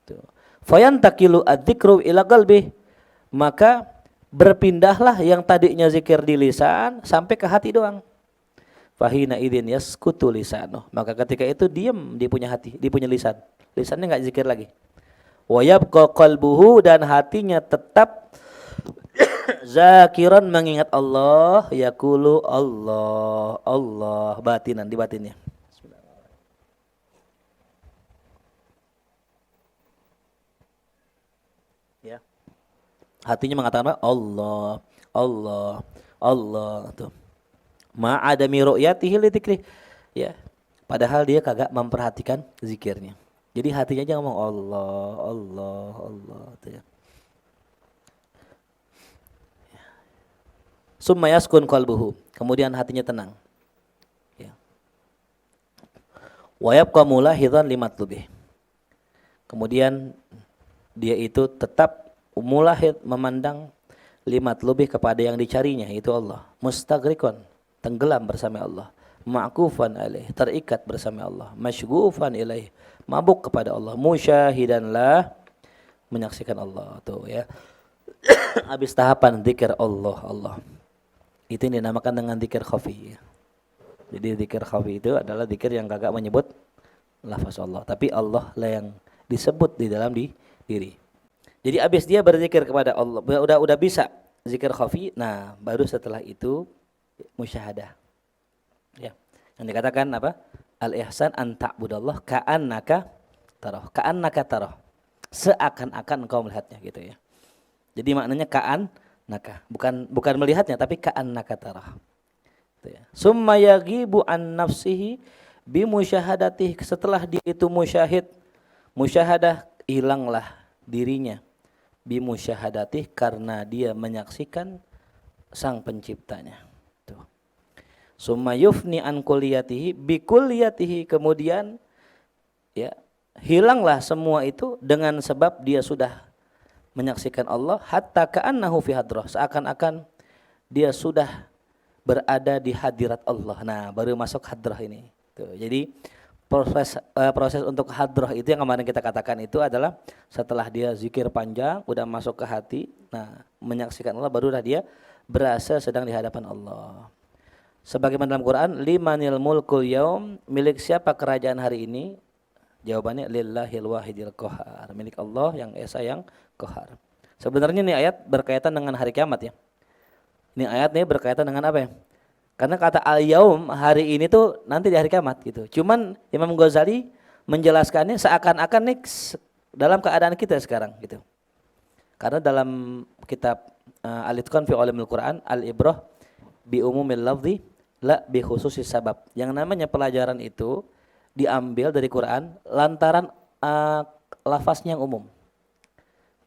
Tuh. Fayantakilu adzikru ila qalbi, maka berpindahlah yang tadinya zikir di lisan sampai ke hati doang. Fahina idzin yaskutu lisanuh, maka ketika itu diam di punya hati, di punya lisan. Lisannya enggak zikir lagi. Wa yabqa qalbuhu, dan hatinya tetap zakiran mengingat Allah, yaqulu Allah, Allah batinan di batinnya. Ya. Hatinya mengatakan Allah, Allah, Allah tuh. Ma'adami ru'yatihi li dzikri. Ya. Padahal dia kagak memperhatikan zikirnya. Jadi hatinya aja ngomong Allah, Allah, Allah tuh ya. Summa yaskun qalbuhu. Kemudian hatinya tenang. Ya. Wa yabqa mulahidhan limatlubih. Kemudian dia itu tetap mulahid memandang limat lebih kepada yang dicarinya, itu Allah. Mustagrikon, tenggelam bersama Allah. Ma'kufan alaih, terikat bersama Allah. Masyghufan ilaih, mabuk kepada Allah. Musyahidanlah, menyaksikan Allah. Tuh ya. Habis tahapan zikir Allah. Itu yang dinamakan dengan zikir khafi. Jadi zikir khafi itu adalah zikir yang kagak menyebut lafaz Allah, tapi Allah lah yang disebut di dalam diri. Jadi habis dia berzikir kepada Allah, udah bisa zikir khafi, nah baru setelah itu musyahadah. Ya. Yang dikatakan apa? Al-ihsan an ta'budallah ka'annaka tarah. Ka'annaka tarah. Seakan-akan engkau melihatnya gitu ya. Jadi maknanya ka'annaka, bukan melihatnya tapi ka'annaka tarah. Gitu ya. Summa yaghibu an nafsihi bi musyahadatihi, setelah dia itu musyahadah, hilanglah dirinya bi musyahadatihi, karena dia menyaksikan sang penciptanya. Tuh. Summa yufni an kulliyatihi bi kulliyatihi, kemudian ya hilanglah semua itu dengan sebab dia sudah menyaksikan Allah, hatta ka'annahu fi hadrah, seakan-akan dia sudah berada di hadirat Allah. Nah, baru masuk hadrah ini. Tuh, jadi proses untuk hadrah itu yang kemarin kita katakan itu adalah setelah dia zikir panjang, udah masuk ke hati, nah menyaksikan Allah, barulah dia berasa sedang di hadapan Allah. Sebagaimana dalam Quran, limanil mulkul yaum, milik siapa kerajaan hari ini? Jawabannya lillahil wahidil qahar, milik Allah yang esa yang qahar. Sebenarnya ini ayat berkaitan dengan hari kiamat ya. Ini ayat ini berkaitan dengan apa ya? Karena kata al-yaum, hari ini tuh nanti di hari kiamat gitu. Cuman Imam Ghazali menjelaskannya seakan-akan nih dalam keadaan kita sekarang gitu. Karena dalam kitab Al-Itqan fi Ulumil Quran, al-ibrah bi umumil lafzi la bi khususis sabab. Yang namanya pelajaran itu diambil dari Quran lantaran lafaznya yang umum.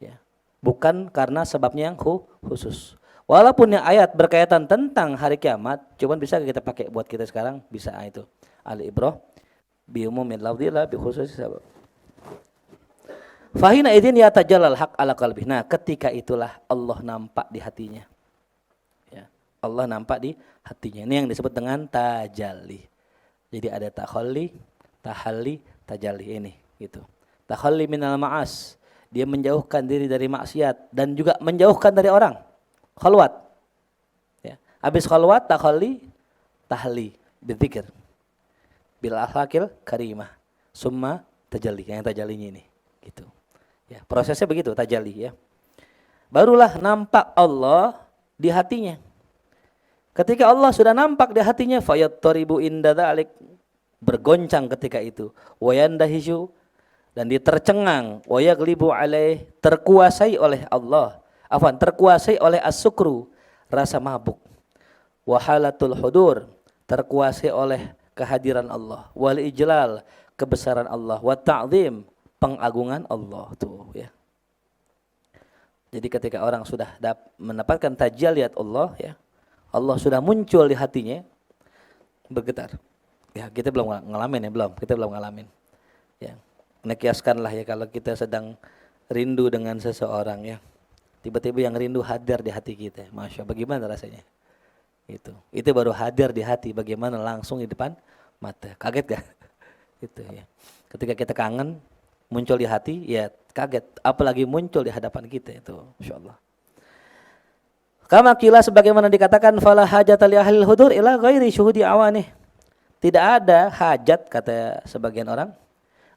Ya. Bukan karena sebabnya yang khusus. Walaupun yang ayat berkaitan tentang hari kiamat, cuman bisa kita pakai buat kita sekarang, bisa itu. Al-ibrah bi umumil lafzi la bi khususis sabab. Fahina idzin yatajallal haq ala qalbi. Nah, ketika itulah Allah nampak di hatinya. Ya. Allah nampak di hatinya. Ini yang disebut dengan tajalli. Jadi ada tahalli, tajalli ini gitu. Tahalli minal ma'as, dia menjauhkan diri dari maksiat dan juga menjauhkan dari orang. Khalwat. Ya. Habis khalwat tahalli, tahli, berzikir. Bil akhlaqil karimah. Summa tajalli, yang tajallinya ini gitu. Ya, prosesnya begitu tajalli ya. Barulah nampak Allah di hatinya. Ketika Allah sudah nampak di hatinya, fayattaribu inda dzalik, bergoncang ketika itu, wayandahishu, dan dia tercengang, wayaglibu alaih, terkuasai oleh Allah, terkuasai oleh as-sukru, rasa mabuk, wahalatul hudur, terkuasai oleh kehadiran Allah, wal ijlal, kebesaran Allah, wa ta'zim, pengagungan Allah tuh ya. Jadi ketika orang sudah mendapatkan tajalliyat Allah ya, Allah sudah muncul di hatinya, bergetar. Ya, kita belum ngalamin ya, kita belum ngalamin. Ya. Kiaskanlah ya kalau kita sedang rindu dengan seseorang ya. Tiba-tiba yang rindu hadir di hati kita. Masya Allah, bagaimana rasanya? Itu baru hadir di hati, bagaimana langsung di depan mata. Kaget gak? Itu ya. Ketika kita kangen, muncul di hati, ya kaget. Apalagi muncul di hadapan kita itu, Masya Allah. Kama kila sebagaimana dikatakan, fala hajata li ahlil hudur ila ghairi syuhudi awanih. Tidak ada hajat, kata sebagian orang,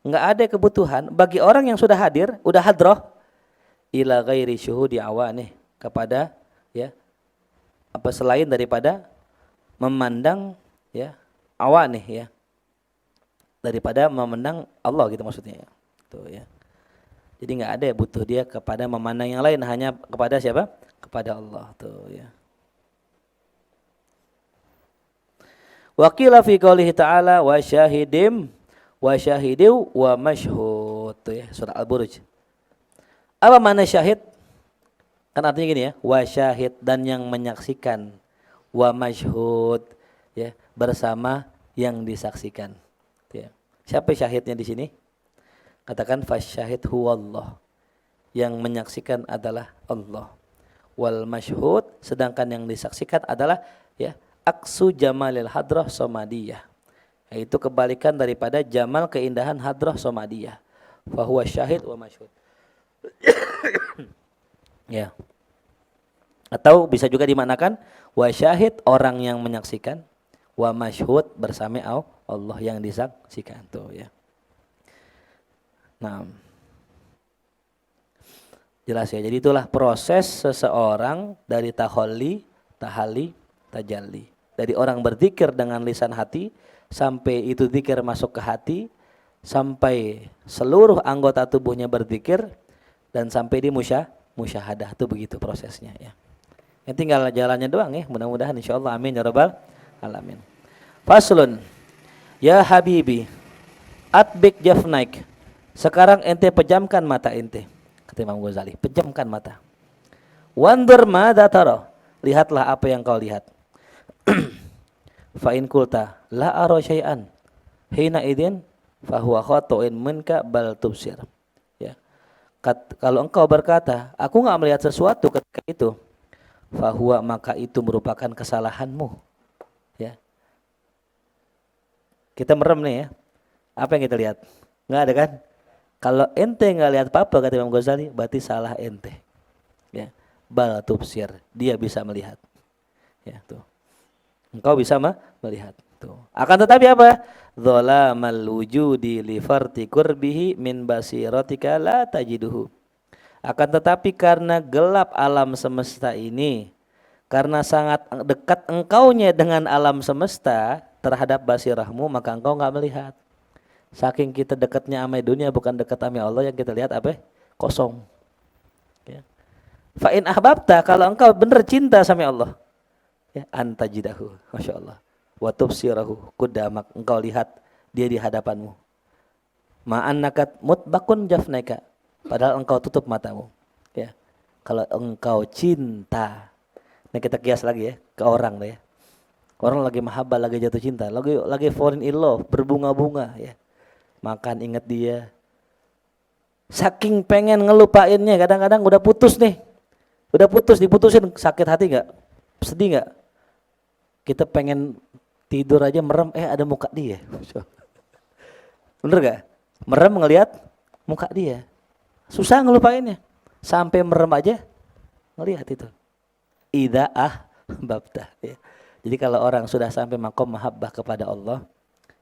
enggak ada kebutuhan bagi orang yang sudah hadir, udah hadroh, ila ghairi syuhudi awanih, kepada ya apa selain daripada memandang ya awanih ya, daripada memandang Allah gitu maksudnya. Tuh ya. Jadi enggak ada butuh dia kepada memandang yang lain, hanya kepada siapa? Kepada Allah tuh ya. Wa qila fi qoulihi ta'ala wa syahidim wa syahidiu wa mashhud tuh ya, surah Al-Buruj. Apa makna syahid? Kan artinya gini ya, wa syahid, dan yang menyaksikan, wa mashhud ya, bersama yang disaksikan. Ya. Siapa syahidnya di sini? Katakan fasyahid huwallah. Yang menyaksikan adalah Allah. Wal masyhud, sedangkan yang disaksikan adalah ya aksu jamalil hadrah somadiyah. Yaitu kebalikan daripada jamal keindahan hadrah somadiyah. Fahuwa syahid wa masyhud. Ya. Atau bisa juga dimaknakan wa syahid, orang yang menyaksikan, wa masyhud, bersama Allah yang disaksikan tuh ya. Nah, jelas ya. Jadi itulah proses seseorang dari tahalli, tahalli, tajalli. Dari orang berzikir dengan lisan hati sampai itu zikir masuk ke hati, sampai seluruh anggota tubuhnya berzikir dan sampai di musyahadah. Itu begitu prosesnya ya. Yang tinggal jalannya doang ya. Mudah-mudahan insyaallah, amin ya rabbal alamin. Faslun, ya habibi, atbik jafnaik. Sekarang ente pejamkan mata ente. Kata Imam Ghazali, pejamkan mata. Wandur madza tara, lihatlah apa yang kau lihat. Fa in qulta la ara syai'an hina idzin fa huwa khata'un minka bal tubsir. Ya. Kalau engkau berkata, aku enggak melihat sesuatu ketika itu, fa huwa, maka itu merupakan kesalahanmu. Ya. Kita merem nih ya. Apa yang kita lihat? Enggak ada kan? Kalau ente enggak lihat apa-apa, kata Imam Ghazali, berarti salah ente. Ya. Bal tubsir, dia bisa melihat. Ya, tuh. Engkau bisa melihat. Tuh. Akan tetapi apa? Dzalamal wujudi li farti qurbihi min basiratika la tajiduhu. Akan tetapi karena gelap alam semesta ini, karena sangat dekat engkaunya dengan alam semesta terhadap basirahmu, maka engkau enggak melihat. Saking kita dekatnya sama dunia, bukan dekat sama Allah, yang kita lihat apa? Kosong. Ya. Fa in ahbabta, kalau engkau benar cinta sama Allah, ya, antajidahu, masya Allah, wa tubsirahu kudamak, engkau lihat dia di hadapanmu. Ma'annakat mutbakun jafnaika, padahal engkau tutup matamu. Ya. Kalau engkau cinta, nah kita kias lagi ya ke orang lah ya. Orang lagi mahabbah, lagi jatuh cinta, lagi falling in love, berbunga-bunga ya. Makan ingat dia. Saking pengen ngelupainnya, kadang-kadang udah putus nih. Udah putus, diputusin, sakit hati enggak? Sedih enggak? Kita pengen tidur aja merem, ada muka dia. Bener enggak? Merem ngelihat muka dia. Susah ngelupainnya. Sampai merem aja ngelihat itu. Idza ahbabta ya. Jadi kalau orang sudah sampai maqam mahabbah kepada Allah,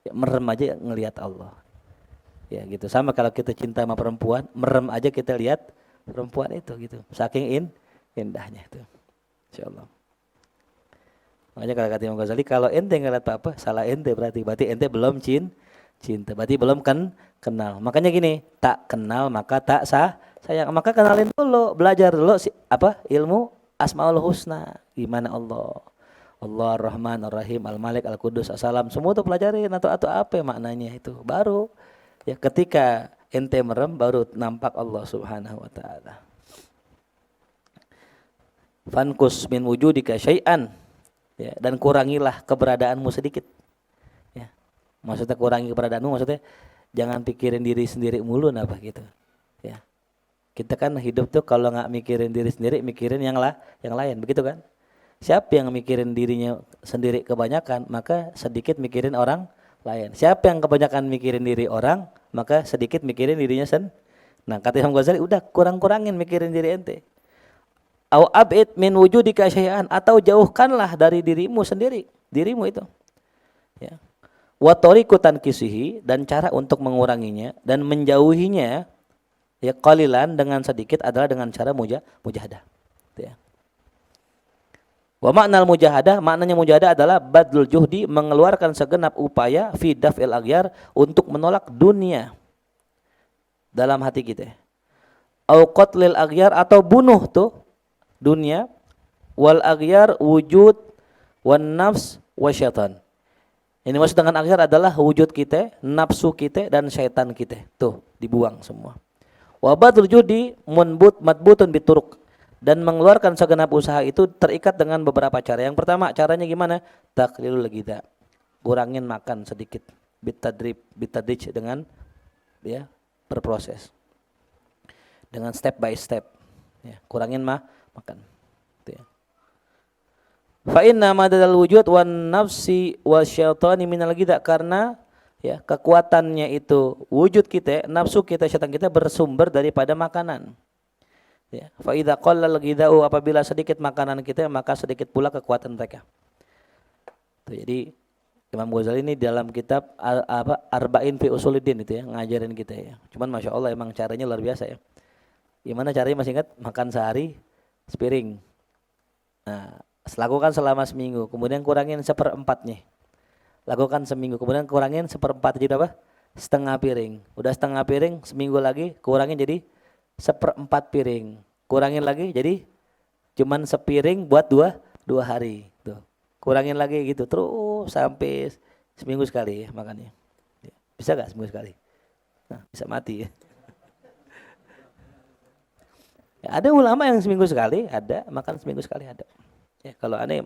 ya merem aja ngelihat Allah. Ya gitu. Sama kalau kita cinta sama perempuan, merem aja kita lihat perempuan itu gitu. Saking indahnya itu. Insyaallah. Makanya kalau kata Imam Ghazali, kalau ente ngeliat apa-apa, salah ente berarti ente belum cinta. Berarti belum kenal. Makanya gini, tak kenal maka tak sayang. Maka kenalin dulu, belajar dulu ilmu Asmaul Husna. Gimana Allah? Allah Ar-Rahman Ar-Rahim, Al-Malik, Al-Qudus, As-Salam. Semua itu pelajarin atau apa maknanya itu. Baru ya ketika ente merem baru nampak Allah Subhanahu wa taala. Fankus min wujudika syai'an, ya, dan kurangilah keberadaanmu sedikit. Ya. Maksudnya kurangi keberadaanmu, maksudnya jangan pikirin diri sendiri mulu apa gitu. Ya. Kita kan hidup tuh kalau enggak mikirin diri sendiri, mikirin yang lain, begitu kan? Siapa yang mikirin dirinya sendiri kebanyakan, maka sedikit mikirin orang lain. Siapa yang kebanyakan mikirin diri orang, maka sedikit mikirin dirinya sendiri. Nah, kata Imam Ghazali, udah kurang-kurangin mikirin diri ente. Au ab'id min wujudika syai'an, atau jauhkanlah dari dirimu sendiri, dirimu itu. Ya. Wa tariqu tankisihi, dan cara untuk menguranginya dan menjauhinya ya qalilan, dengan sedikit, adalah dengan cara mujahadah. Ya. Wa maknal mujahadah, maknanya mujahadah adalah badlul juhdi, mengeluarkan segenap upaya fi daf'il aghyar, untuk menolak dunia dalam hati kita. Au qatlil aghyar, atau bunuh tuh dunia, wal aghyar wujud wan nafs wa syaitan. Ini maksud dengan aghyar adalah wujud kita, nafsu kita, dan syaitan kita. Tuh dibuang semua. Wa badlul juhdi madbutun bituruk, dan mengeluarkan segenap usaha itu terikat dengan beberapa cara. Yang pertama, caranya gimana? Taqlilul ghidha, kurangin makan sedikit. Bitadrij, dengan ya berproses dengan step by step. Ya, kurangin makan. Gitu ya. Fa inna madadal wujud wan nafsi wasyaitani minal ghidha, karena ya kekuatannya itu wujud kita, nafsu kita, syaitan kita bersumber daripada makanan. Ya, fa idza qallal ghidha'u, apabila sedikit makanan kita maka sedikit pula kekuatan mereka. Tuh, jadi Imam Ghazali ini dalam kitab Arba'in fi Usuluddin itu ya ngajarin kita ya. Cuman masya Allah emang caranya luar biasa ya. Gimana caranya, masih ingat? Makan sehari sepiring. Nah, lakukan selama seminggu, kemudian kurangin 1/4-nya. Lakukan seminggu, kemudian kurangin 1/4, jadi apa? Setengah piring. Udah setengah piring, seminggu lagi kurangin jadi 1/4 piring. Kurangin lagi jadi cuman sepiring buat dua hari. Tuh. Kurangin lagi gitu terus sampai seminggu sekali ya makannya. Bisa gak seminggu sekali? Nah, bisa mati ya. Ya, ada ulama yang seminggu sekali, ada makan seminggu sekali ada. Ya, kalau aneh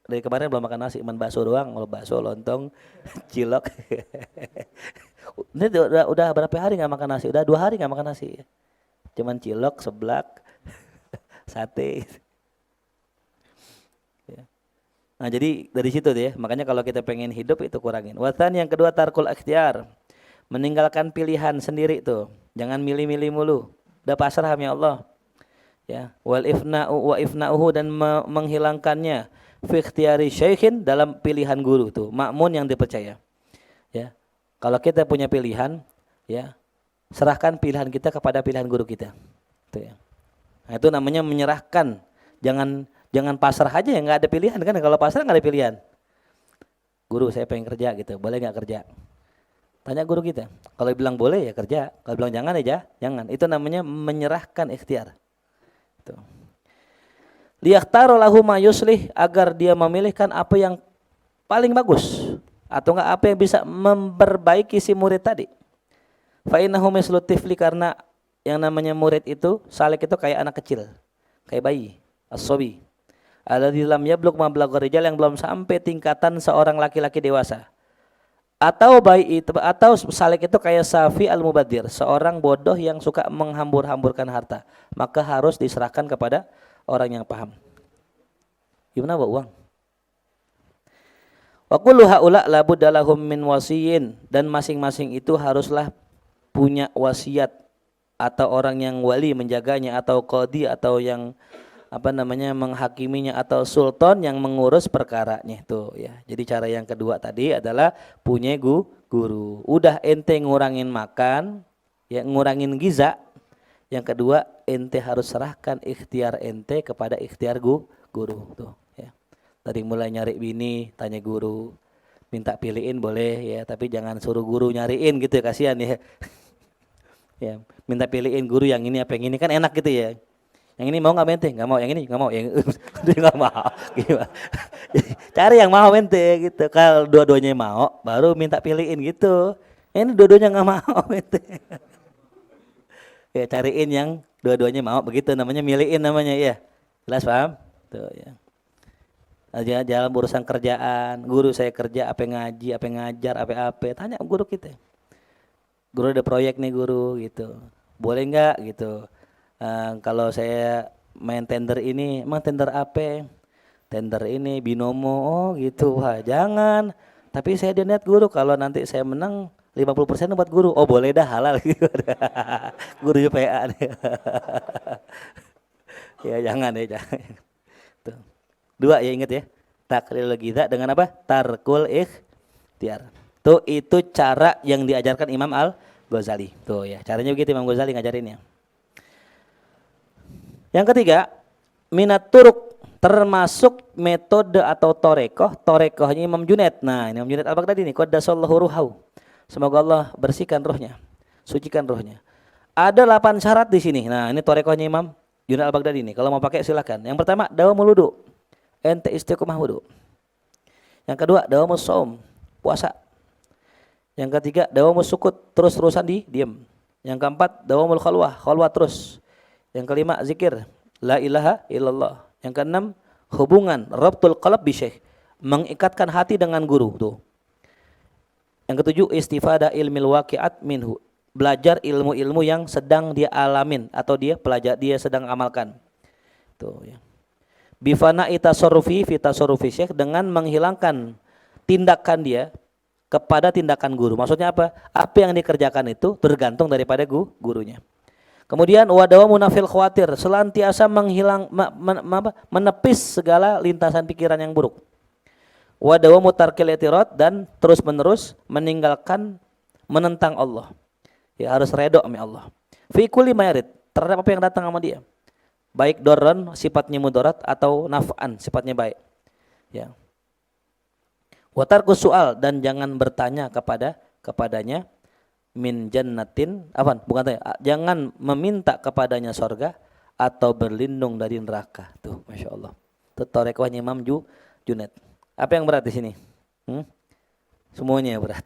dari kemarin belum makan nasi, cuma bakso doang, kalau bakso, lontong, cilok. Ini udah berapa hari nggak makan nasi? Udah 2 hari nggak makan nasi. Cuman cilok, seblak, sate. Ya. Nah jadi dari situ deh, makanya kalau kita pengen hidup itu kurangin. Watan yang kedua tarkul ikhtiar, meninggalkan pilihan sendiri tuh, jangan milih-milih mulu. Udah pasrah ya Allah. Ya, wal ifna'u wa ifna'uhu, dan menghilangkannya fi ikhtiyari syaikhin, dalam pilihan guru tuh, makmun yang dipercaya. Ya. Kalau kita punya pilihan, ya, serahkan pilihan kita kepada pilihan guru kita. Tuh ya. Nah, itu namanya menyerahkan. Jangan pasrah aja ya, nggak ada pilihan kan? Kalau pasrah nggak ada pilihan. Guru saya pengen kerja gitu, boleh nggak kerja? Tanya guru kita. Kalau bilang boleh ya kerja, kalau bilang jangan ya jangan. Itu namanya menyerahkan ikhtiar. Liyakhtaru lahu ma yuslih, agar dia memilihkan apa yang paling bagus atau enggak apa yang bisa memperbaiki si murid tadi. Fa innahu mislu tifli, karena yang namanya murid itu, salik itu kayak anak kecil, kayak bayi, as-sabi. Alladzi lam yablugh mablagha rijal, yang belum sampai tingkatan seorang laki-laki dewasa. Atau bayi itu, atau salik itu kayak safi al-mubadir, seorang bodoh yang suka menghambur-hamburkan harta, maka harus diserahkan kepada orang yang paham. Gimana bawa uang? Wa kullu haula la budda lahum min wasiyin, dan masing-masing itu haruslah punya wasiat atau orang yang wali menjaganya, atau qadhi, atau yang menghakiminya, atau sultan yang mengurus perkaranya itu ya. Jadi cara yang kedua tadi adalah punya guru. Udah ente ngurangin makan, ya ngurangin giza. Yang kedua, ente harus serahkan ikhtiar ente kepada ikhtiar guru tuh ya. Dari mulai nyari bini tanya guru, minta pilihin boleh ya, tapi jangan suruh guru nyariin gitu ya, kasihan ya. Ya, minta pilihin guru yang ini apa yang ini kan enak gitu ya. Yang ini mau nggak mente? Nggak mau. Yang ini nggak mau. Yang dia nggak mau. Gimana? Cari yang mau mente gitu. Kalau dua-duanya mau, baru minta pilihin gitu. Ini dua-duanya nggak mau mente. Ya cariin yang dua-duanya mau, begitu namanya milihin namanya ya. Jelas paham? Tuh ya. Aja dalam urusan kerjaan, guru saya kerja apa ngaji, apa ngajar, apa tanya guru kita. Guru ada proyek nih guru gitu. Boleh nggak gitu? Kalau saya main tender ini, emang tender apa? Tender ini binomo, oh gitu. Wah, jangan. Tapi saya niat guru, kalau nanti saya menang 50% buat guru. Oh boleh dah, halal gitu. Guru PA. Ya jangan ya, jangan. Tuh. 2 ya, ingat ya. Taklil ghidha dengan apa? Tarkul ikhtiar. Tuh itu cara yang diajarkan Imam Al-Ghazali. Tuh ya, caranya begitu Imam Ghazali ngajarinnya. Yang ketiga, minat turuk, termasuk metode atau torekohnya Imam Junaid. Nah, ini Imam Junaid Al-Baghdadi ini, qaddasallahu ruhahu. Semoga Allah bersihkan rohnya, sucikan rohnya. Ada 8 syarat di sini. Nah, ini torekohnya Imam Junaid Al-Baghdadi ini. Kalau mau pakai silakan. Yang pertama, dawamul wudu. Ente istiqomah wudu. Yang kedua, dawamus shaum, puasa. Yang ketiga, dawamus sukut, terus-terusan diam. Yang keempat, dawamul khalwah terus. Yang kelima, zikir, la ilaha illallah. Yang keenam, hubungan, rabtul qalb bi syekh, mengikatkan hati dengan guru tuh. Yang ketujuh, istifadah ilmil waqi'at minhu, belajar ilmu-ilmu yang sedang dia alamin atau dia sedang amalkan. Tuh ya. Bifana itasorufi fitasorufi syekh, dengan menghilangkan tindakan dia kepada tindakan guru. Maksudnya apa? Apa yang dikerjakan itu tergantung daripada gurunya. Kemudian wadawa munafil khawatir, selantiasa menepis segala lintasan pikiran yang buruk. Wadawa mutarkil itirat, dan terus-menerus menentang Allah. Ya, harus redho sama Allah. Fi kulli mayarid, terhadap apa yang datang sama dia. Baik dorron sifatnya mudarat atau naf'an sifatnya baik. Ya. Wa tarkus soal, dan jangan bertanya kepadanya min jannatin, jangan meminta kepadanya sorga atau berlindung dari neraka. Tuh, masya Allah. Itu torekohnya Imam Junaid. Apa yang berat di sini? Semuanya berat.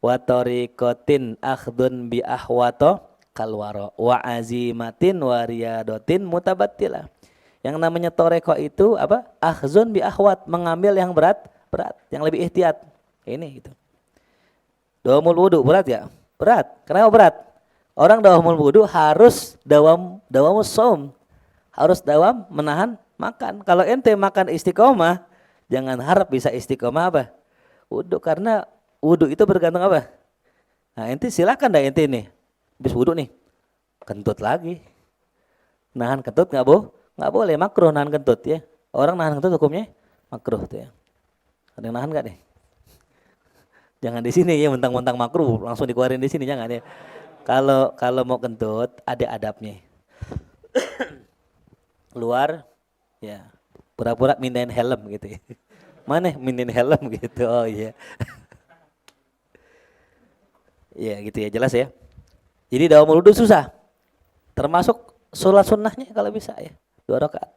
Wa tariqatin akhdun bi ahwato kalwaro wa azimatin wa riyadotin mutabattilah. Yang namanya toreko itu apa? Akhzun bi ahwat, mengambil yang berat, yang lebih ihtiyat. Ini gitu. Dawamul wudu berat ya? Berat. Kenapa berat? Orang dawamul wudu harus dawamus shaum. Harus dawam menahan makan. Kalau ente makan istiqomah, jangan harap bisa istiqomah apa? Wudu, karena wudu itu bergantung apa? Nah, ente silakan dah ente nih. Habis wudu nih, kentut lagi. Nahan kentut nggak boleh, makruh nahan kentut ya. Orang nahan kentut hukumnya makruh tuh ya. Ada yang nahan nggak nih? Jangan di sini ya, mentang-mentang makruh langsung dikeluarin di sini, jangan ya. Kalau mau kentut ada adabnya. Keluar ya, pura-pura mindahin helm gitu ya. Mana mindahin helm gitu. Oh iya. Ya gitu ya, jelas ya. Jadi dawamul wudu susah. Termasuk sholat sunnahnya kalau bisa ya, 2 rakaat.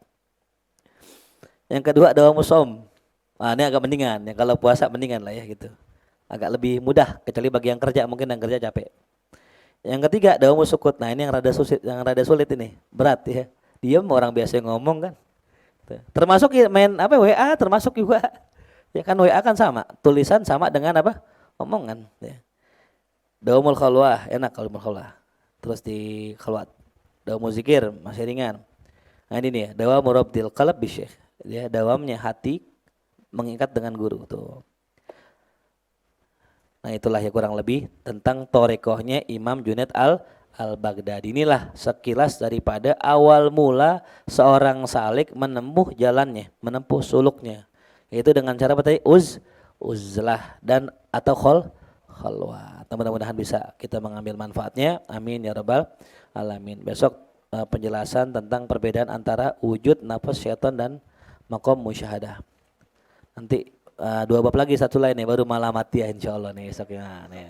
Yang kedua dawamus shaum. Nah, ini agak mendingan ya, kalau puasa mendingan lah ya gitu. Agak lebih mudah, kecuali bagi yang kerja, mungkin yang kerja capek. Yang ketiga dawamus sukut. Nah, ini yang rada sulit ini, berat ya. Diam, orang biasa ngomong kan. Termasuk main apa WA, termasuk juga. Ya kan WA kan sama, tulisan sama dengan apa? Omongan ya. Dawamul khalwah, enak kalau khalwah. Terus di khalwat. Dawamul zikir masih ringan. Nah ini nih, dawamul rabdil qalb bisyekh. Ya, dawamnya hati mengikat dengan guru tuh. Nah itulah ya kurang lebih tentang torekohnya Imam Junaid al-Baghdadi. Inilah sekilas daripada awal mula seorang salik menempuh jalannya, menempuh suluknya. Yaitu dengan cara apa tadi? Uzlah dan atau khalwah. Mudah-mudahan bisa kita mengambil manfaatnya. Amin ya rabbal alamin. Besok penjelasan tentang perbedaan antara wujud nafas syaitan dan maqam musyahadah. Nanti 2 bab lagi, satu lain nih baru malam mati ya insyaallah nih esoknya nih.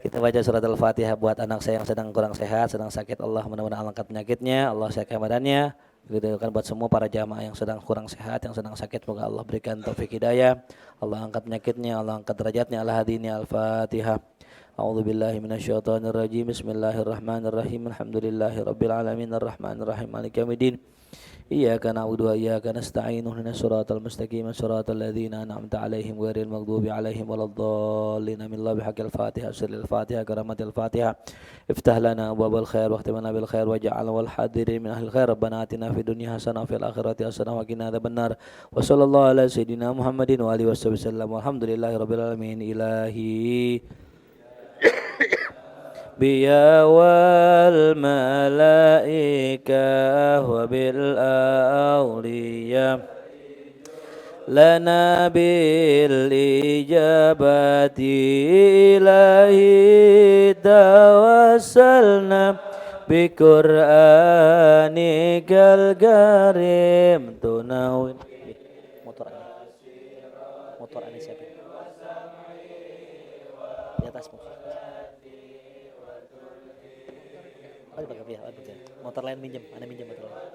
Kita baca surat Al-Fatihah buat anak saya yang sedang kurang sehat, sedang sakit. Allah mudah-mudahan angkat penyakitnya, Allah sehatkan badannya. Begitu kan buat semua para jamaah yang sedang kurang sehat, yang sedang sakit, semoga Allah berikan taufik hidayah. Allah angkat penyakitnya, Allah angkat derajatnya. Al-Fatihah. A'udzu billahi minasyaitonir rajim. Bismillahirrahmanirrahim. Alhamdulillahirabbil alamin arrahmanirrahim maliki yaumiddin. Iyyaka na'budu wa iyyaka nasta'in ihdinas siratal mustaqim siratal ladzina an'amta 'alaihim ghairil maghdubi 'alaihim waladdallin. Amin. Bihaqil Fatihah sirril Fatihah karamatil Fatihah. Iftah lana abwabal khair waqtimna bil khair waj'al wal hadirin min ahlil khair. Rabbana atina fid dunya hasanah wa fil akhirati hasanah wa qina adzabannar. Wa sallallahu ala sayidina Muhammadin wa alihi wasallam. Walhamdulillahirabbil alamin. Ilahi biya wal malaikah wa bil awliya lana bil ijabati ilahi tawassalna bi qur'anikal karim tunawin motor ini siapa di atas motor lain minjem, ada minjem motor lain.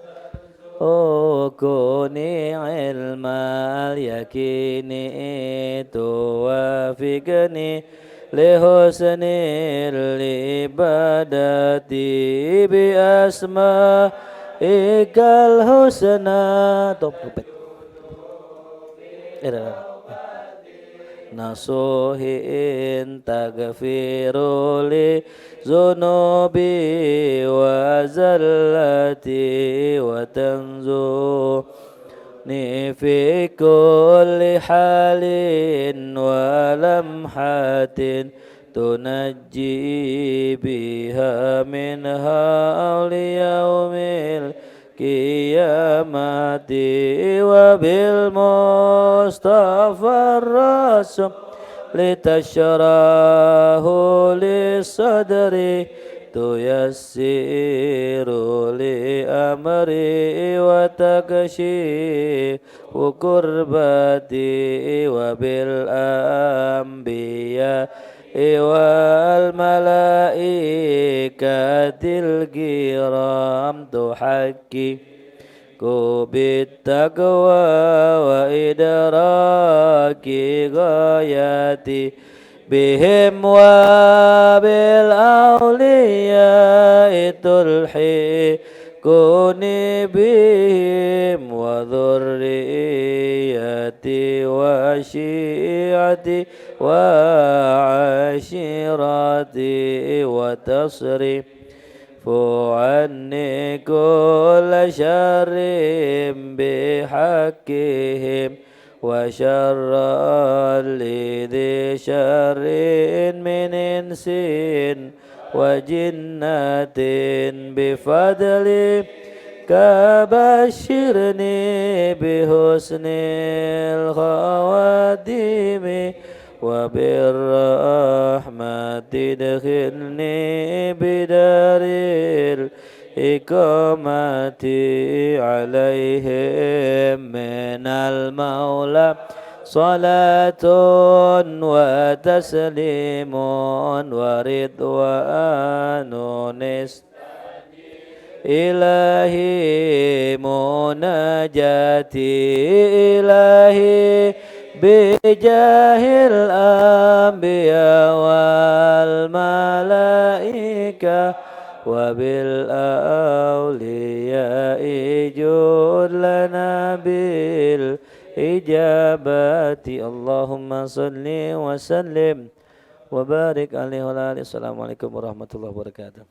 Oh kuni ilmal yakini tuwafiqni li husnil ibadati bi asma'ikal husna. Top, nasuhin taghfiru li zunubi wa zallati wa tanzuni fi kulli halin wa lamhatin tunajji biha min hauli yaumil qiyamati wa bil mustafa rasul litashrahu li sadri tuyassiru li amri wa takshifu kurbati wa bil anbiya wal malaikatil kiram tuhaqqiqu bittaqwa wa idraki ghayati bihim wa bil awliya tulhiquni bihim wa dhurriyyati wa syi'ati wa ashirati wa tasrifu anni kulla syarrim bihaqqihim wa syarran lidhi syarrin min insin wa jinnatin bifadli kabashirni bihusnil khawadimi wa birrahmati dakhilni bidaril iqamati alaihim minal maula salatun wa taslimun wa ridwanun ilahi munajati ilahi bijahil anbiya wal malaika wa bil awliya ijud lana bil ijabati Allahumma salli wa sallim wa barik alaihi wa alihi. Assalamualaikum warahmatullahi wabarakatuh.